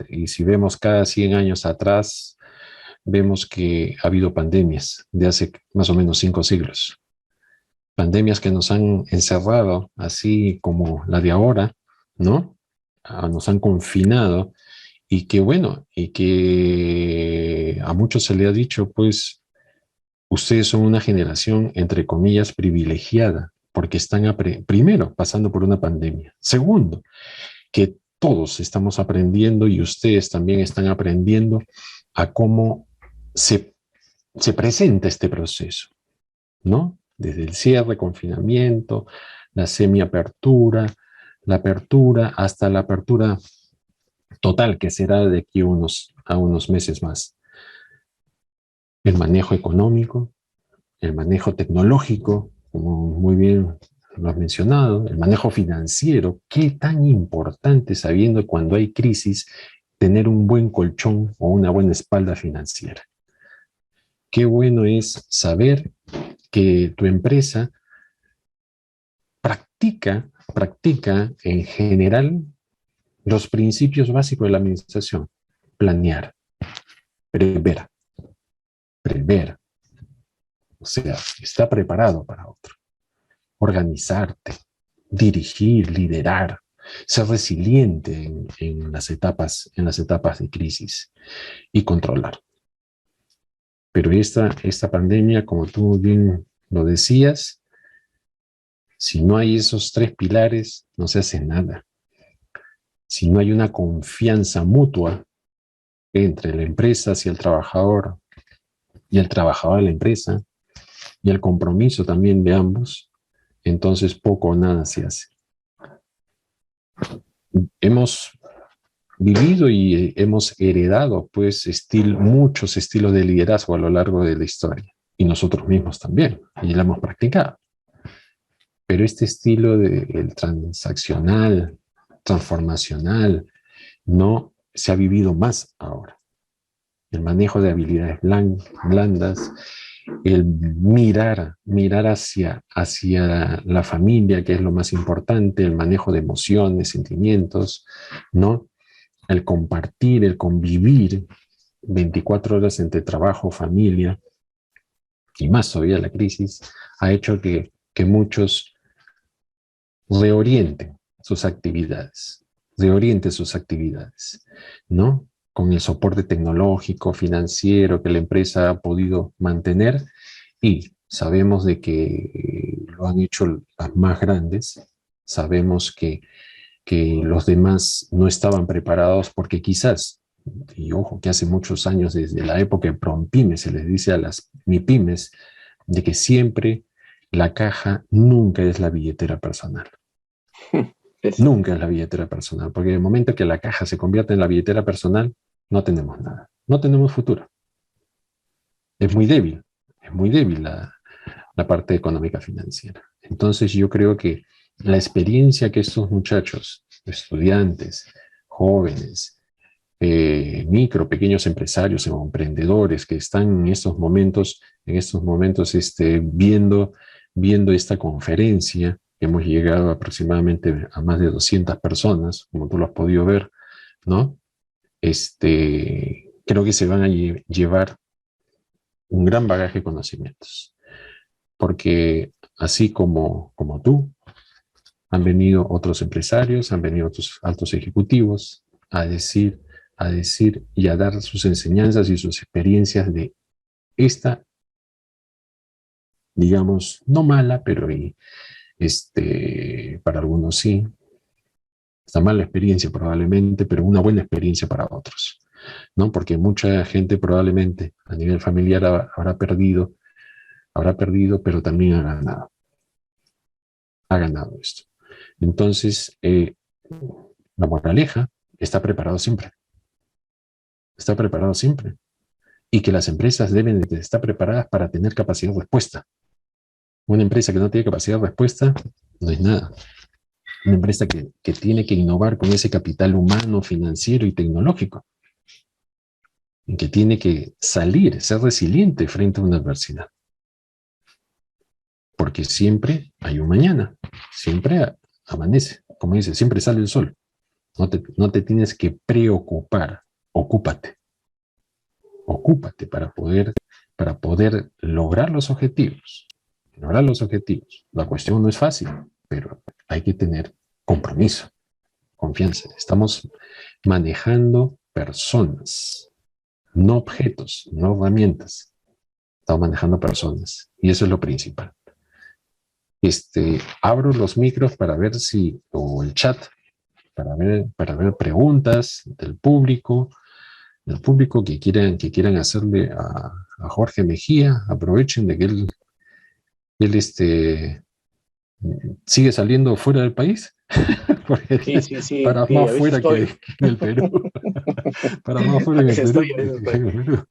Y si vemos cada 100 años atrás, vemos que ha habido pandemias de hace más o menos 5 siglos. Pandemias que nos han encerrado, así como la de ahora, ¿no? Nos han confinado, Y que bueno, y que a muchos se le ha dicho, pues, ustedes son una generación, entre comillas, privilegiada, porque están, primero, pasando por una pandemia. Segundo, que todos estamos aprendiendo y ustedes también están aprendiendo a cómo se presenta este proceso, ¿no? Desde el cierre, confinamiento, la semiapertura, la apertura, hasta la apertura total, que será de aquí a unos meses más. El manejo económico, el manejo tecnológico, como muy bien lo has mencionado, el manejo financiero, qué tan importante, sabiendo cuando hay crisis, tener un buen colchón o una buena espalda financiera. Qué bueno es saber que tu empresa practica en general los principios básicos de la administración: planear, prever. O sea, está preparado para otro. Organizarte, dirigir, liderar, ser resiliente en las etapas de crisis y controlar. Pero esta pandemia, como tú bien lo decías, si no hay esos 3 pilares, no se hace nada. Si no hay una confianza mutua entre la empresa hacia el trabajador y el trabajador a la empresa, y el compromiso también de ambos, entonces poco o nada se hace. Hemos vivido y hemos heredado pues muchos estilos de liderazgo a lo largo de la historia, y nosotros mismos también, y lo hemos practicado. Pero este estilo el transaccional, transformacional, no se ha vivido más ahora. El manejo de habilidades blandas, el mirar hacia la familia, que es lo más importante, el manejo de emociones, sentimientos, ¿no? El compartir, el convivir 24 horas entre trabajo, familia, y más todavía la crisis, ha hecho que muchos reorienten sus actividades, ¿no? Con el soporte tecnológico, financiero que la empresa ha podido mantener, y sabemos de que lo han hecho las más grandes, sabemos que los demás no estaban preparados porque quizás, y ojo que hace muchos años, desde la época de PROMPYME, se les dice a las MIPYMES de que siempre la caja nunca es la billetera personal. Nunca es la billetera personal, porque en el momento que la caja se convierte en la billetera personal, no tenemos nada, no tenemos futuro. Es muy débil la parte económica financiera. Entonces yo creo que la experiencia que estos muchachos, estudiantes, jóvenes, pequeños empresarios o emprendedores que están en estos momentos viendo esta conferencia, hemos llegado aproximadamente a más de 200 personas, como tú lo has podido ver, ¿no? Creo que se van a llevar un gran bagaje de conocimientos, porque así como tú, han venido otros empresarios, han venido otros altos ejecutivos a decir y a dar sus enseñanzas y sus experiencias de esta, digamos, no mala, pero para algunos sí, esta mala experiencia probablemente, pero una buena experiencia para otros, ¿no? Porque mucha gente probablemente a nivel familiar habrá perdido, pero también ha ganado. Ha ganado esto. Entonces, la moraleja: está preparado siempre. Está preparado siempre. Y que las empresas deben de estar preparadas para tener capacidad de respuesta. Una empresa que no tiene capacidad de respuesta no es nada. Una empresa que tiene que innovar con ese capital humano, financiero y tecnológico. Y que tiene que ser resiliente frente a una adversidad. Porque siempre hay un mañana. Siempre amanece. Como dice, siempre sale el sol. No te tienes que preocupar. Ocúpate para poder lograr los objetivos. La cuestión no es fácil, pero hay que tener compromiso, confianza. Estamos manejando personas, no objetos, no herramientas. Estamos manejando personas y eso es lo principal. Abro los micros para ver o el chat, para ver preguntas del público que quieran hacerle a Jorge Mejía. Aprovechen de que él sigue saliendo fuera del país. Porque sí, para más fuera que en el Perú. Para más fuera que en el Perú.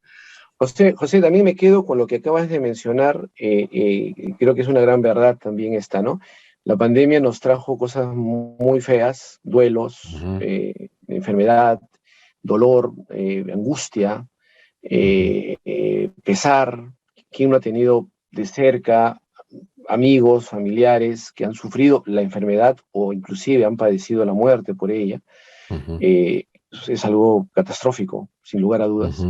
José, también me quedo con lo que acabas de mencionar, creo que es una gran verdad también esta, ¿no? La pandemia nos trajo cosas muy feas, duelos, enfermedad, dolor, angustia, pesar. ¿Quién no ha tenido de cerca amigos, familiares que han sufrido la enfermedad o inclusive han padecido la muerte por ella? Es algo catastrófico, sin lugar a dudas.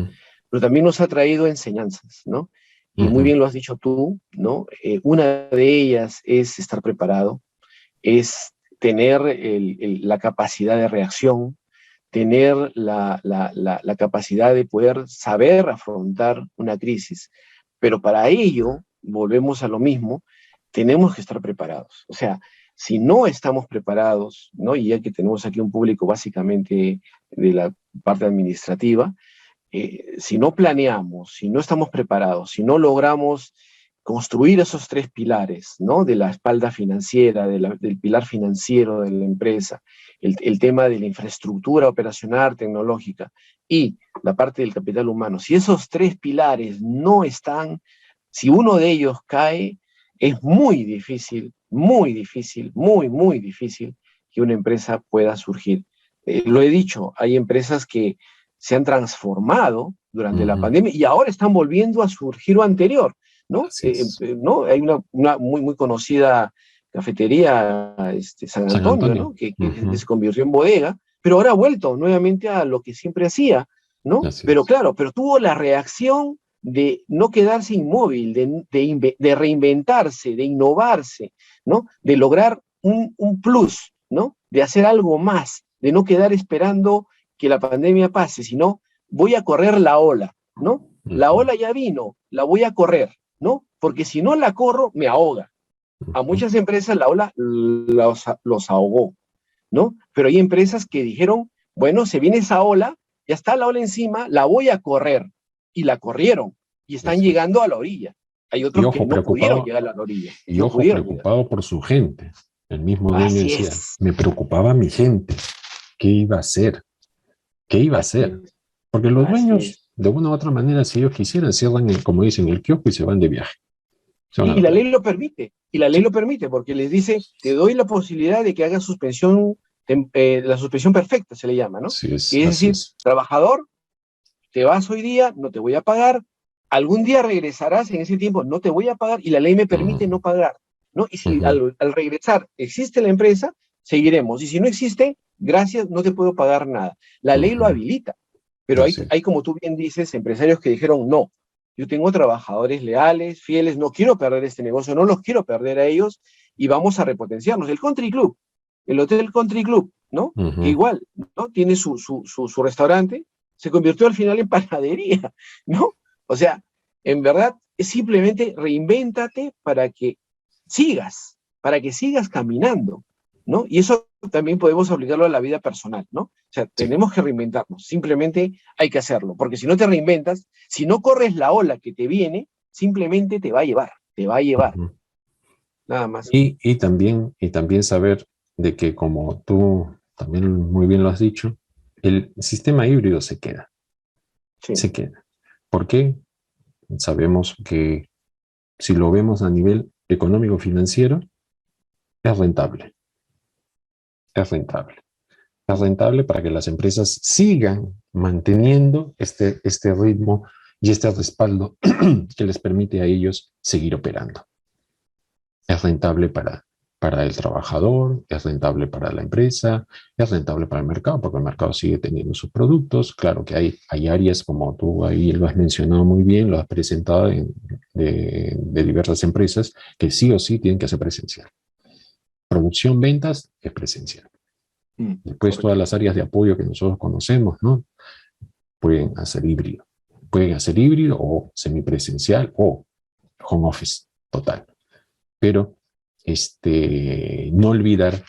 Pero también nos ha traído enseñanzas, ¿no? Y muy bien lo has dicho tú, ¿no? Una de ellas es estar preparado, es tener la capacidad de reacción, tener la capacidad de poder saber afrontar una crisis. Pero para ello, volvemos a lo mismo, tenemos que estar preparados. O sea, si no estamos preparados, ¿no? Y ya que tenemos aquí un público básicamente de la parte administrativa, si no planeamos, si no estamos preparados, si no logramos construir esos tres pilares, ¿no? De la espalda financiera, del pilar financiero de la empresa, el tema de la infraestructura operacional, tecnológica y la parte del capital humano. Si esos tres pilares no están, si uno de ellos cae, es muy difícil, muy difícil que una empresa pueda surgir. Lo he dicho, hay empresas que se han transformado durante la pandemia y ahora están volviendo a su giro anterior, ¿no? ¿No? Hay una muy conocida cafetería, San Antonio, ¿no? Que se convirtió en bodega, pero ahora ha vuelto nuevamente a lo que siempre hacía, ¿no? Pero claro, pero tuvo la reacción de no quedarse inmóvil, de reinventarse, de innovarse, ¿no? De lograr un plus, ¿no? De hacer algo más, de no quedar esperando que la pandemia pase, sino voy a correr la ola, ¿no? La ola ya vino, la voy a correr, ¿no? Porque si no la corro, me ahoga. A muchas empresas la ola los ahogó, ¿no? Pero hay empresas que dijeron, bueno, se viene esa ola, ya está la ola encima, la voy a correr. Y la corrieron, y están llegando a la orilla. Hay otros que no pudieron llegar a la orilla. Y ojo, preocupado por su gente. El mismo dueño decía, me preocupaba mi gente. ¿Qué iba a hacer? ¿Qué iba a hacer? Porque los dueños, de una u otra manera, si ellos quisieran, cierran, como dicen, el kiosco y se van de viaje. Y la ley lo permite, porque les dice, te doy la posibilidad de que hagas suspensión, la suspensión perfecta se le llama, ¿no? Es decir, trabajador, te vas hoy día, no te voy a pagar, algún día regresarás en ese tiempo, no te voy a pagar, y la ley me permite no pagar, ¿no? Y si al regresar existe la empresa, seguiremos, y si no existe, gracias, no te puedo pagar nada. La ley lo habilita, pero hay, como tú bien dices, empresarios que dijeron, no, yo tengo trabajadores leales, fieles, no quiero perder este negocio, no los quiero perder a ellos, y vamos a repotenciarnos. El Country Club, el Hotel Country Club, ¿no? Que igual, ¿no? Tiene su restaurante, se convirtió al final en panadería, ¿no? O sea, en verdad, es simplemente reinvéntate para que sigas caminando, ¿no? Y eso también podemos aplicarlo a la vida personal, ¿no? O sea, tenemos que reinventarnos, simplemente hay que hacerlo, porque si no te reinventas, si no corres la ola que te viene, simplemente te va a llevar, nada más. Y también saber de que, como tú también muy bien lo has dicho, el sistema híbrido se queda. Se queda. ¿Por qué? Sabemos que si lo vemos a nivel económico-financiero, es rentable. Es rentable para que las empresas sigan manteniendo este ritmo y este respaldo que les permite a ellos seguir operando. Es rentable para el trabajador, es rentable para la empresa, es rentable para el mercado, porque el mercado sigue teniendo sus productos. Claro que hay áreas, como tú ahí lo has mencionado muy bien, lo has presentado de diversas empresas, que sí o sí tienen que ser presencial. Producción, ventas, es presencial. Después todas las áreas de apoyo que nosotros conocemos, ¿no? pueden hacer híbrido. Pueden hacer híbrido o semipresencial o home office total. Pero no olvidar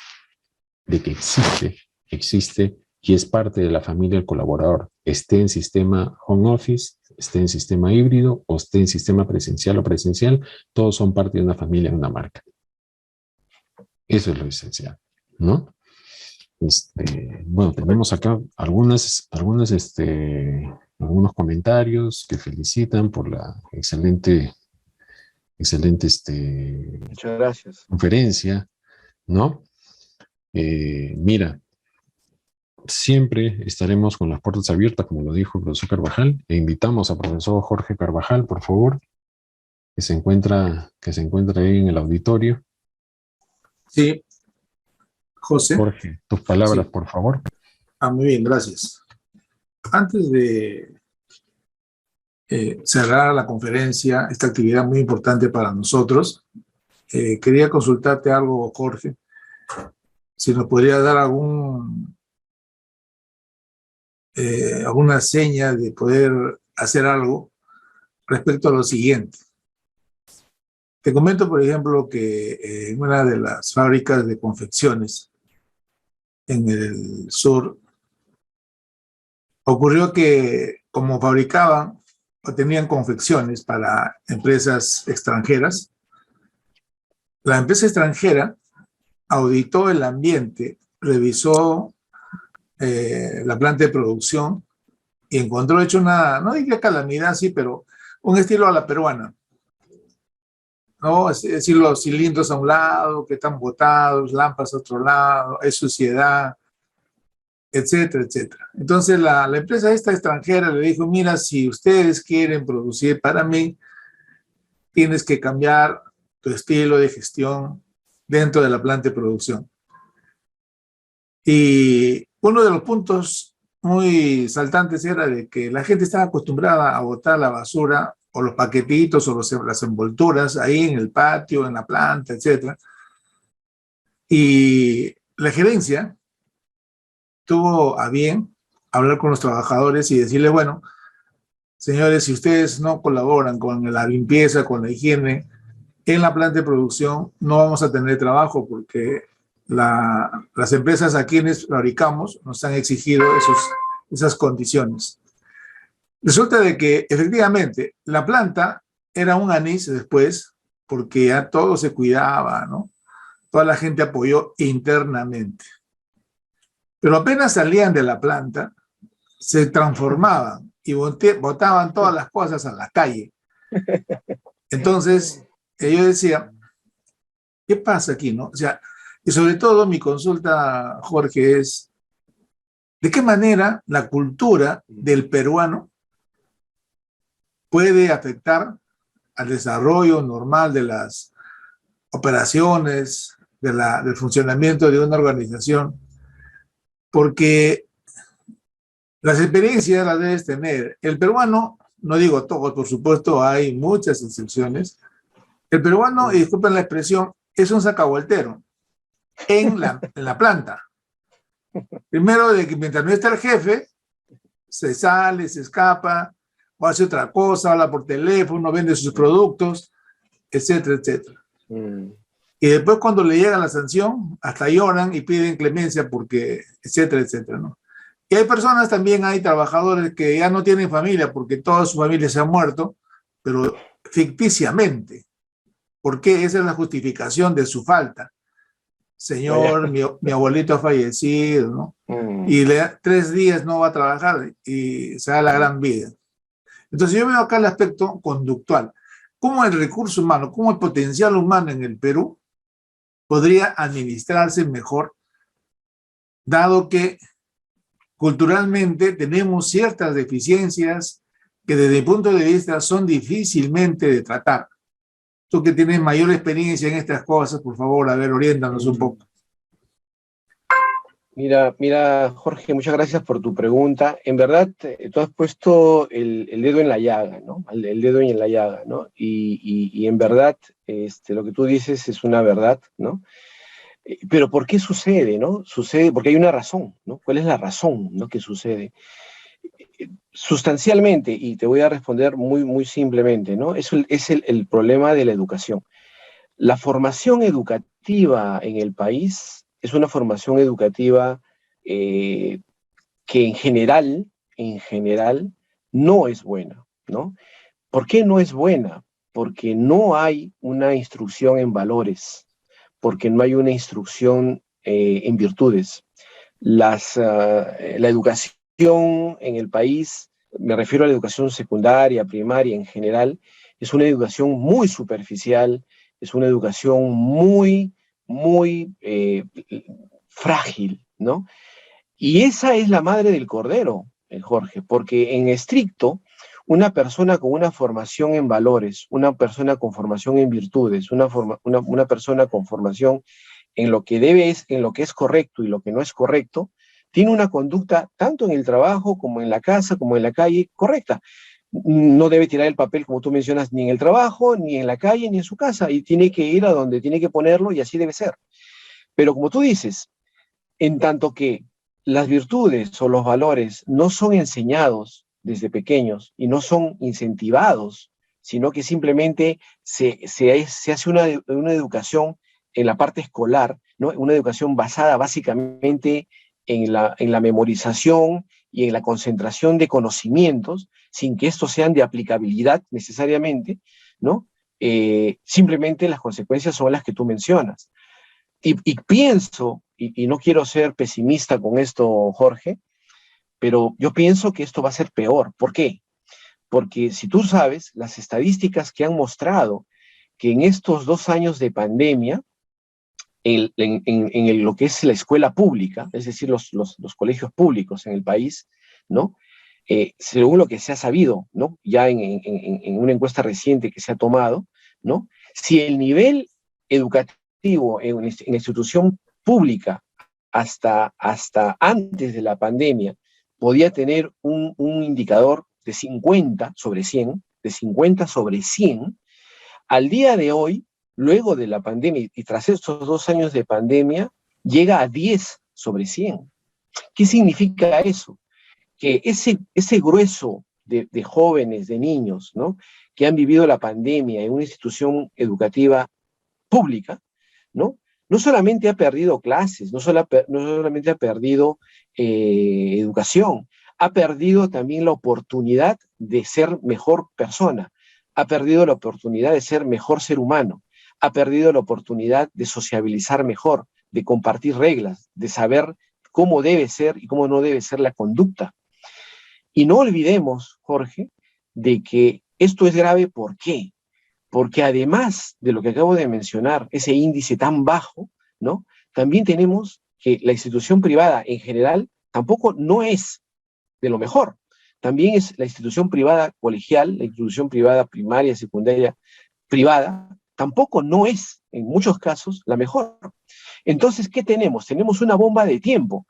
de que existe y es parte de la familia del colaborador, esté en sistema home office, esté en sistema híbrido o esté en sistema presencial o presencial, todos son parte de una familia, de una marca. Eso es lo esencial, ¿no? Bueno, tenemos acá algunos comentarios que felicitan por la excelente muchas gracias. Conferencia, ¿no? Mira, siempre estaremos con las puertas abiertas, como lo dijo el profesor Carvajal, e invitamos al profesor Jorge Carvajal, por favor, que se encuentra ahí en el auditorio. Sí. José. Jorge, tus palabras, sí, por favor. Muy bien, gracias. Antes de cerrar la conferencia, esta actividad muy importante para nosotros, quería consultarte algo, Jorge, si nos podría dar alguna seña de poder hacer algo respecto a lo siguiente. Te comento, por ejemplo, que en una de las fábricas de confecciones en el sur, ocurrió que como fabricaban o tenían confecciones para empresas extranjeras, la empresa extranjera auditó el ambiente, revisó la planta de producción y encontró hecho una, no diría calamidad, sí, pero un estilo a la peruana. ¿No? Es decir, los cilindros a un lado, que están botados, lámparas a otro lado, hay suciedad, etcétera, etcétera. Entonces la empresa esta extranjera le dijo, mira, si ustedes quieren producir para mí, tienes que cambiar tu estilo de gestión dentro de la planta de producción. Y uno de los puntos muy saltantes era de que la gente estaba acostumbrada a botar la basura o los paquetitos o las envolturas ahí en el patio, en la planta, etcétera. Y la gerencia tuvo a bien hablar con los trabajadores y decirle, bueno, señores, si ustedes no colaboran con la limpieza, con la higiene en la planta de producción, no vamos a tener trabajo porque las empresas a quienes fabricamos nos han exigido esas condiciones. Resulta de que efectivamente la planta era un anís después porque ya todo se cuidaba, ¿no? Toda la gente apoyó internamente. Pero apenas salían de la planta, se transformaban y botaban todas las cosas a la calle. Entonces, yo decía, ¿qué pasa aquí, no? O sea, y sobre todo mi consulta, Jorge, es ¿de qué manera la cultura del peruano puede afectar al desarrollo normal de las operaciones, del funcionamiento de una organización? Porque las experiencias las debes tener. El peruano, no digo todo, por supuesto, hay muchas excepciones. El peruano, y disculpen la expresión, es un sacavueltero en la planta. Primero, de que mientras no está el jefe, se sale, se escapa, o hace otra cosa, habla por teléfono, vende sus productos, etcétera, etcétera. Y después cuando le llega la sanción, hasta lloran y piden clemencia porque, etcétera, etcétera, ¿no? Y hay personas también, hay trabajadores que ya no tienen familia porque toda su familia se ha muerto, pero ficticiamente. Porque esa es la justificación de su falta. Señor, mi abuelito ha fallecido, ¿no? Y 3 días no va a trabajar y se da la gran vida. Entonces yo veo acá el aspecto conductual. ¿Cómo el recurso humano, cómo el potencial humano en el Perú podría administrarse mejor, dado que culturalmente tenemos ciertas deficiencias que desde mi punto de vista son difícilmente de tratar? Tú que tienes mayor experiencia en estas cosas, por favor, a ver, oriéntanos un poco. Mira, Jorge, muchas gracias por tu pregunta. En verdad, tú has puesto el dedo en la llaga, ¿no? El dedo en la llaga, ¿no? Y en verdad, lo que tú dices es una verdad, ¿no? Pero ¿por qué sucede, no? Sucede porque hay una razón, ¿no? ¿Cuál es la razón, no, que sucede? Sustancialmente, y te voy a responder muy simplemente, ¿no? Eso es el problema de la educación. La formación educativa en el país es una formación educativa que en general, no es buena, ¿no? ¿Por qué no es buena? Porque no hay una instrucción en valores, porque no hay una instrucción en virtudes. La educación en el país, me refiero a la educación secundaria, primaria en general, es una educación muy superficial, es una educación muy frágil, ¿no? Y esa es la madre del cordero, Jorge, porque en estricto, una persona con una formación en valores, una persona con formación en virtudes, una persona con formación en lo que en lo que es correcto y lo que no es correcto, tiene una conducta tanto en el trabajo como en la casa, como en la calle, correcta. No debe tirar el papel, como tú mencionas, ni en el trabajo, ni en la calle, ni en su casa, y tiene que ir a donde tiene que ponerlo y así debe ser. Pero como tú dices, en tanto que las virtudes o los valores no son enseñados desde pequeños y no son incentivados, sino que simplemente se hace una educación en la parte escolar, ¿no? Una educación basada básicamente en la memorización y en la concentración de conocimientos, sin que estos sean de aplicabilidad necesariamente, ¿no? Simplemente las consecuencias son las que tú mencionas. Y pienso, y no quiero ser pesimista con esto, Jorge, pero yo pienso que esto va a ser peor. ¿Por qué? Porque si tú sabes, las estadísticas que han mostrado que en estos 2 años de pandemia, en lo que es la escuela pública, es decir, los colegios públicos en el país, ¿no? Según lo que se ha sabido, ¿no? Ya en una encuesta reciente que se ha tomado, ¿no? Si el nivel educativo en la institución pública hasta antes de la pandemia podía tener un indicador de 50 sobre 100, de 50 sobre 100, al día de hoy, luego de la pandemia y tras estos 2 años de pandemia, llega a 10 sobre 100. ¿Qué significa eso? Que ese grueso de jóvenes, de niños, ¿no? Que han vivido la pandemia en una institución educativa pública, ¿no? No solamente ha perdido clases, no solamente ha perdido educación, ha perdido también la oportunidad de ser mejor persona, ha perdido la oportunidad de ser mejor ser humano, ha perdido la oportunidad de sociabilizar mejor, de compartir reglas, de saber cómo debe ser y cómo no debe ser la conducta. Y no olvidemos, Jorge, de que esto es grave. ¿Por qué? Porque además de lo que acabo de mencionar, ese índice tan bajo, ¿no? También tenemos que la institución privada en general tampoco no es de lo mejor. También es la institución privada colegial, la institución privada primaria, secundaria, privada, tampoco no es, en muchos casos, la mejor. Entonces, ¿qué tenemos? Tenemos una bomba de tiempo,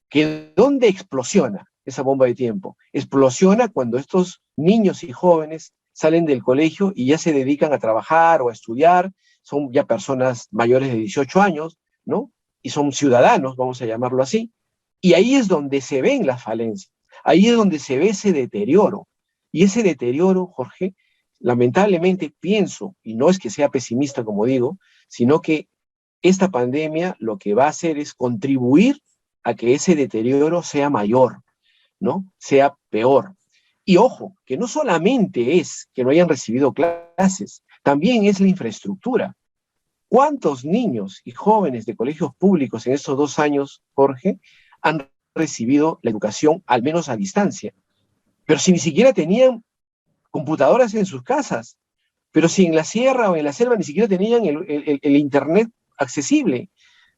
que ¿dónde explosiona esa bomba de tiempo? Explosiona cuando estos niños y jóvenes salen del colegio y ya se dedican a trabajar o a estudiar, son ya personas mayores de 18 años, ¿no? Y son ciudadanos, vamos a llamarlo así, y ahí es donde se ven las falencias, ahí es donde se ve ese deterioro, y ese deterioro, Jorge, lamentablemente pienso, y no es que sea pesimista como digo, sino que esta pandemia lo que va a hacer es contribuir a que ese deterioro sea mayor, ¿no? Sea peor. Y ojo, que no solamente es que no hayan recibido clases, también es la infraestructura. ¿Cuántos niños y jóvenes de colegios públicos en estos 2 años, Jorge, han recibido la educación, al menos a distancia? Pero si ni siquiera tenían computadoras en sus casas, pero si en la sierra o en la selva ni siquiera tenían el internet accesible,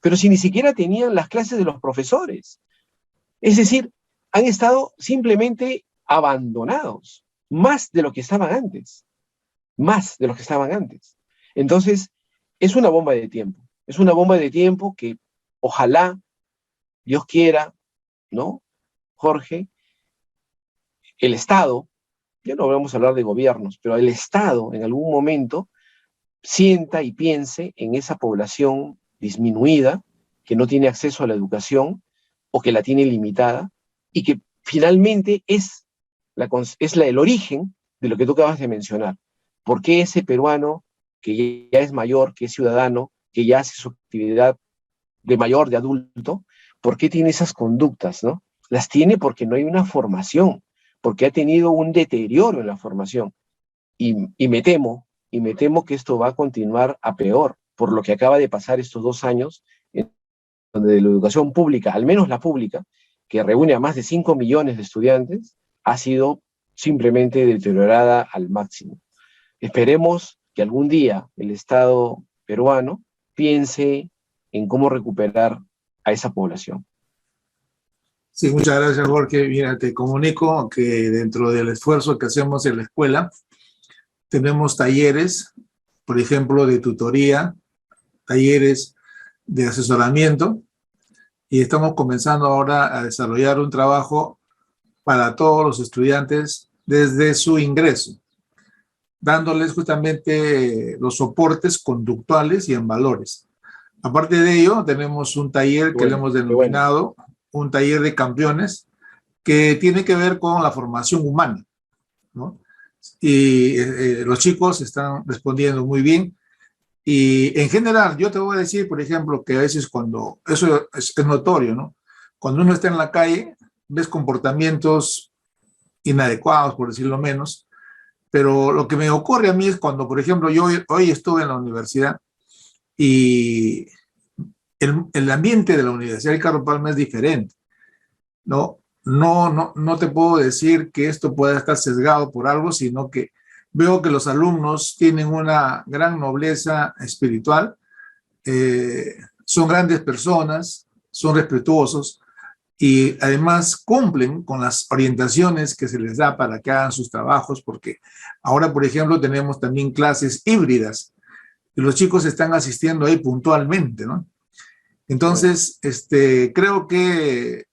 pero si ni siquiera tenían las clases de los profesores. Es decir, han estado simplemente abandonados, más de lo que estaban antes, Entonces, es una bomba de tiempo, que ojalá, Dios quiera, ¿no? Jorge, el Estado, ya no vamos a hablar de gobiernos, pero el Estado en algún momento sienta y piense en esa población disminuida, que no tiene acceso a la educación o que la tiene limitada, y que finalmente es el origen de lo que tú acabas de mencionar. ¿Por qué ese peruano que ya es mayor, que es ciudadano, que ya hace su actividad de mayor, de adulto, por qué tiene esas conductas, ¿no? Las tiene porque no hay una formación, porque ha tenido un deterioro en la formación. Y me temo que esto va a continuar a peor, por lo que acaba de pasar estos 2 años, en donde la educación pública, al menos la pública, que reúne a más de 5 millones de estudiantes, ha sido simplemente deteriorada al máximo. Esperemos que algún día el Estado peruano piense en cómo recuperar a esa población. Sí, muchas gracias, Jorge. Mira, te comunico que dentro del esfuerzo que hacemos en la escuela, tenemos talleres, por ejemplo, de tutoría, talleres de asesoramiento, y estamos comenzando ahora a desarrollar un trabajo para todos los estudiantes desde su ingreso, dándoles justamente los soportes conductuales y en valores. Aparte de ello, tenemos un taller que le hemos denominado un taller de campeones, que tiene que ver con la formación humana, ¿no? Y los chicos están respondiendo muy bien. Y en general, yo te voy a decir, por ejemplo, que a veces cuando, eso es notorio, ¿no? Cuando uno está en la calle, ves comportamientos inadecuados, por decirlo menos, pero lo que me ocurre a mí es cuando, por ejemplo, yo hoy estuve en la universidad y el ambiente de la Universidad Ricardo Palma es diferente, ¿no? No te puedo decir que esto pueda estar sesgado por algo, sino que veo que los alumnos tienen una gran nobleza espiritual, son grandes personas, son respetuosos y además cumplen con las orientaciones que se les da para que hagan sus trabajos, porque ahora, por ejemplo, tenemos también clases híbridas y los chicos están asistiendo ahí puntualmente, ¿no? Entonces, creo que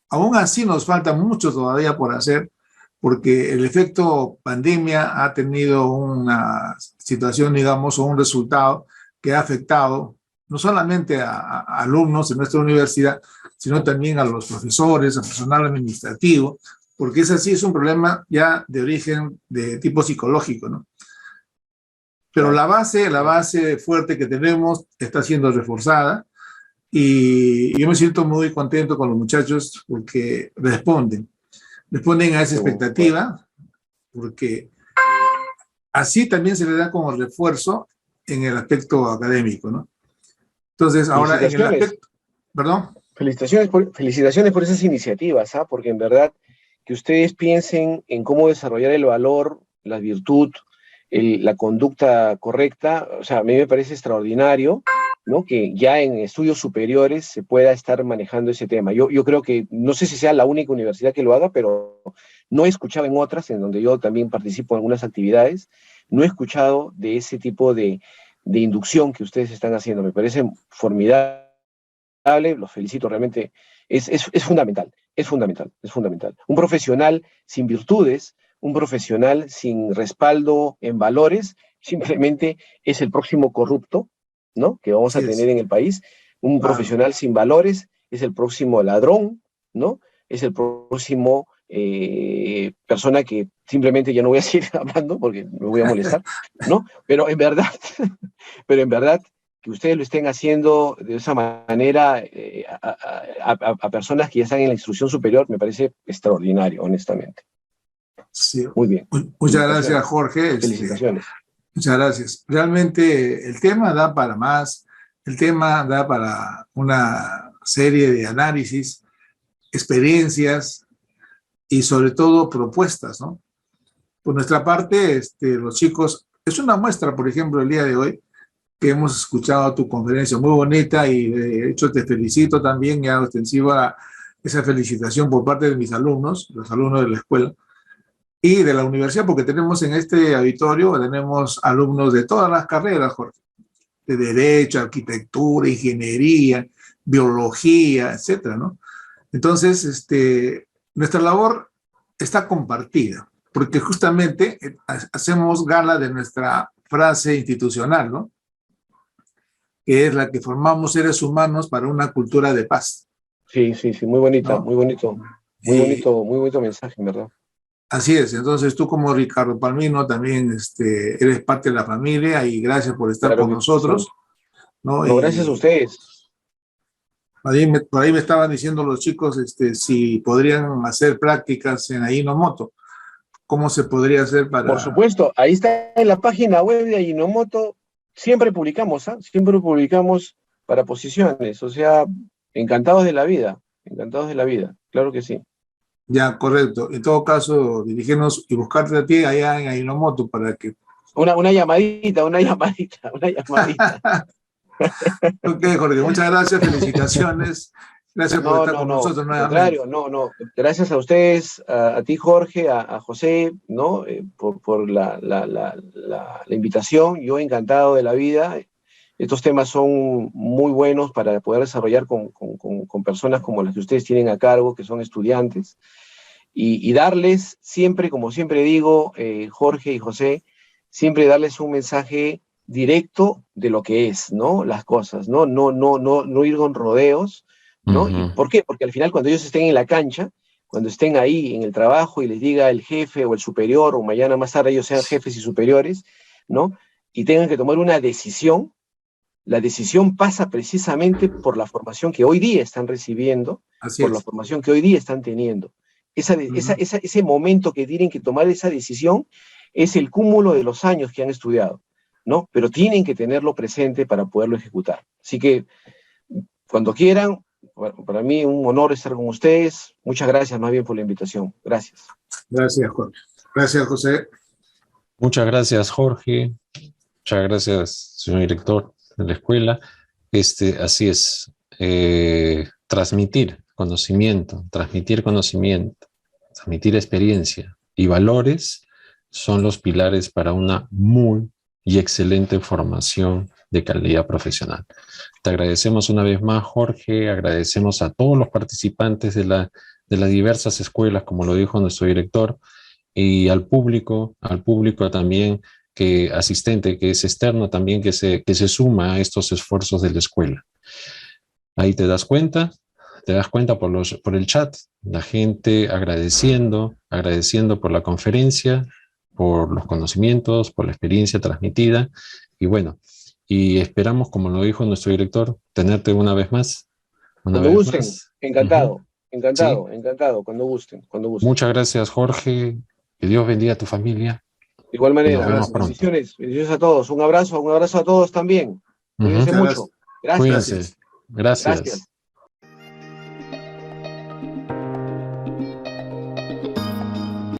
aún así nos falta mucho todavía por hacer, porque el efecto pandemia ha tenido una situación, digamos, o un resultado que ha afectado no solamente a alumnos en nuestra universidad, sino también a los profesores, al personal administrativo, porque es así, es un problema ya de origen de tipo psicológico, ¿no? Pero la base fuerte que tenemos está siendo reforzada y yo me siento muy contento con los muchachos porque responden a esa expectativa, porque así también se le da como refuerzo en el aspecto académico, ¿no? Entonces, ahora en el aspecto... ¿Perdón? Felicitaciones por esas iniciativas, ¿ah? Porque en verdad que ustedes piensen en cómo desarrollar el valor, la virtud, la conducta correcta, o sea, a mí me parece extraordinario, ¿no? Que ya en estudios superiores se pueda estar manejando ese tema. Yo creo que, no sé si sea la única universidad que lo haga, pero no he escuchado en otras, en donde yo también participo en algunas actividades, no he escuchado de ese tipo de inducción que ustedes están haciendo. Me parece formidable, los felicito, realmente es fundamental, es fundamental. Un profesional sin virtudes, un profesional sin respaldo en valores, simplemente es el próximo corrupto, ¿no? Que vamos a tener en el país. Un profesional sin valores es el próximo ladrón, ¿no? Es el próximo persona que simplemente ya no voy a seguir hablando porque me voy a molestar, ¿no? Pero en verdad que ustedes lo estén haciendo de esa manera a personas que ya están en la instrucción superior me parece extraordinario, honestamente. Sí. Muy bien. Muchas gracias, Jorge. Felicitaciones. Muchas gracias. Realmente el tema da para más, el tema da para una serie de análisis, experiencias y sobre todo propuestas, ¿no? Por nuestra parte, los chicos, es una muestra, por ejemplo, el día de hoy, que hemos escuchado tu conferencia muy bonita y de hecho te felicito también y hago extensiva esa felicitación por parte de mis alumnos, los alumnos de la escuela y de la universidad, porque tenemos en este auditorio, tenemos alumnos de todas las carreras, Jorge, de Derecho, Arquitectura, Ingeniería, Biología, etcétera, ¿no? Entonces, nuestra labor está compartida, porque justamente hacemos gala de nuestra frase institucional, ¿no? Que es la que formamos seres humanos para una cultura de paz. Sí, muy bonita, ¿no? Muy bonito mensaje, en verdad. Así es, entonces tú como Ricardo Palmino también eres parte de la familia y gracias por estar con nosotros. ¿No? No, gracias a ustedes. Por ahí me estaban diciendo los chicos si podrían hacer prácticas en Ajinomoto. ¿Cómo se podría hacer para...? Por supuesto, ahí está en la página web de Ajinomoto, siempre publicamos, siempre publicamos para posiciones, o sea, encantados de la vida, claro que sí. Ya, correcto. En todo caso, dirigirnos y buscarte a ti allá en Ajinomoto para que... Una llamadita. Ok, Jorge, muchas gracias, felicitaciones. Gracias por estar con nosotros nuevamente. Al contrario, no. Gracias a ustedes, a ti, Jorge, a José, ¿no? Por la invitación. Yo encantado de la vida. Estos temas son muy buenos para poder desarrollar con personas como las que ustedes tienen a cargo, que son estudiantes, y darles siempre, como siempre digo, Jorge y José, siempre darles un mensaje directo de lo que es, ¿no? Las cosas, ¿no? No ir con rodeos, ¿no? ¿Y por qué? Porque al final cuando ellos estén en la cancha, cuando estén ahí en el trabajo y les diga el jefe o el superior, o mañana más tarde ellos sean jefes y superiores, ¿no? Y tengan que tomar una decisión, la decisión pasa precisamente por la formación que hoy día están recibiendo, la formación que hoy día están teniendo. Ese momento que tienen que tomar esa decisión es el cúmulo de los años que han estudiado, ¿no? Pero tienen que tenerlo presente para poderlo ejecutar. Así que, cuando quieran, para mí un honor estar con ustedes. Muchas gracias más bien por la invitación. Gracias. Gracias, Jorge. Gracias, José. Muchas gracias, Jorge. Muchas gracias, señor director de la escuela. Así es, transmitir conocimiento, transmitir experiencia y valores son los pilares para una muy y excelente formación de calidad profesional. Te agradecemos una vez más, Jorge, agradecemos a todos los participantes de las diversas escuelas, como lo dijo nuestro director, y al público también asistente, que es externo también, que se suma a estos esfuerzos de la escuela. Ahí te das cuenta por el chat, la gente agradeciendo por la conferencia, por los conocimientos, por la experiencia transmitida, y bueno, y esperamos, como lo dijo nuestro director, tenerte una vez más. Cuando gusten, encantado, cuando gusten. Muchas gracias, Jorge, que Dios bendiga a tu familia. De igual manera, bendiciones a todos, un abrazo a todos también. Cuídense mucho. Gracias. Cuídense. Gracias.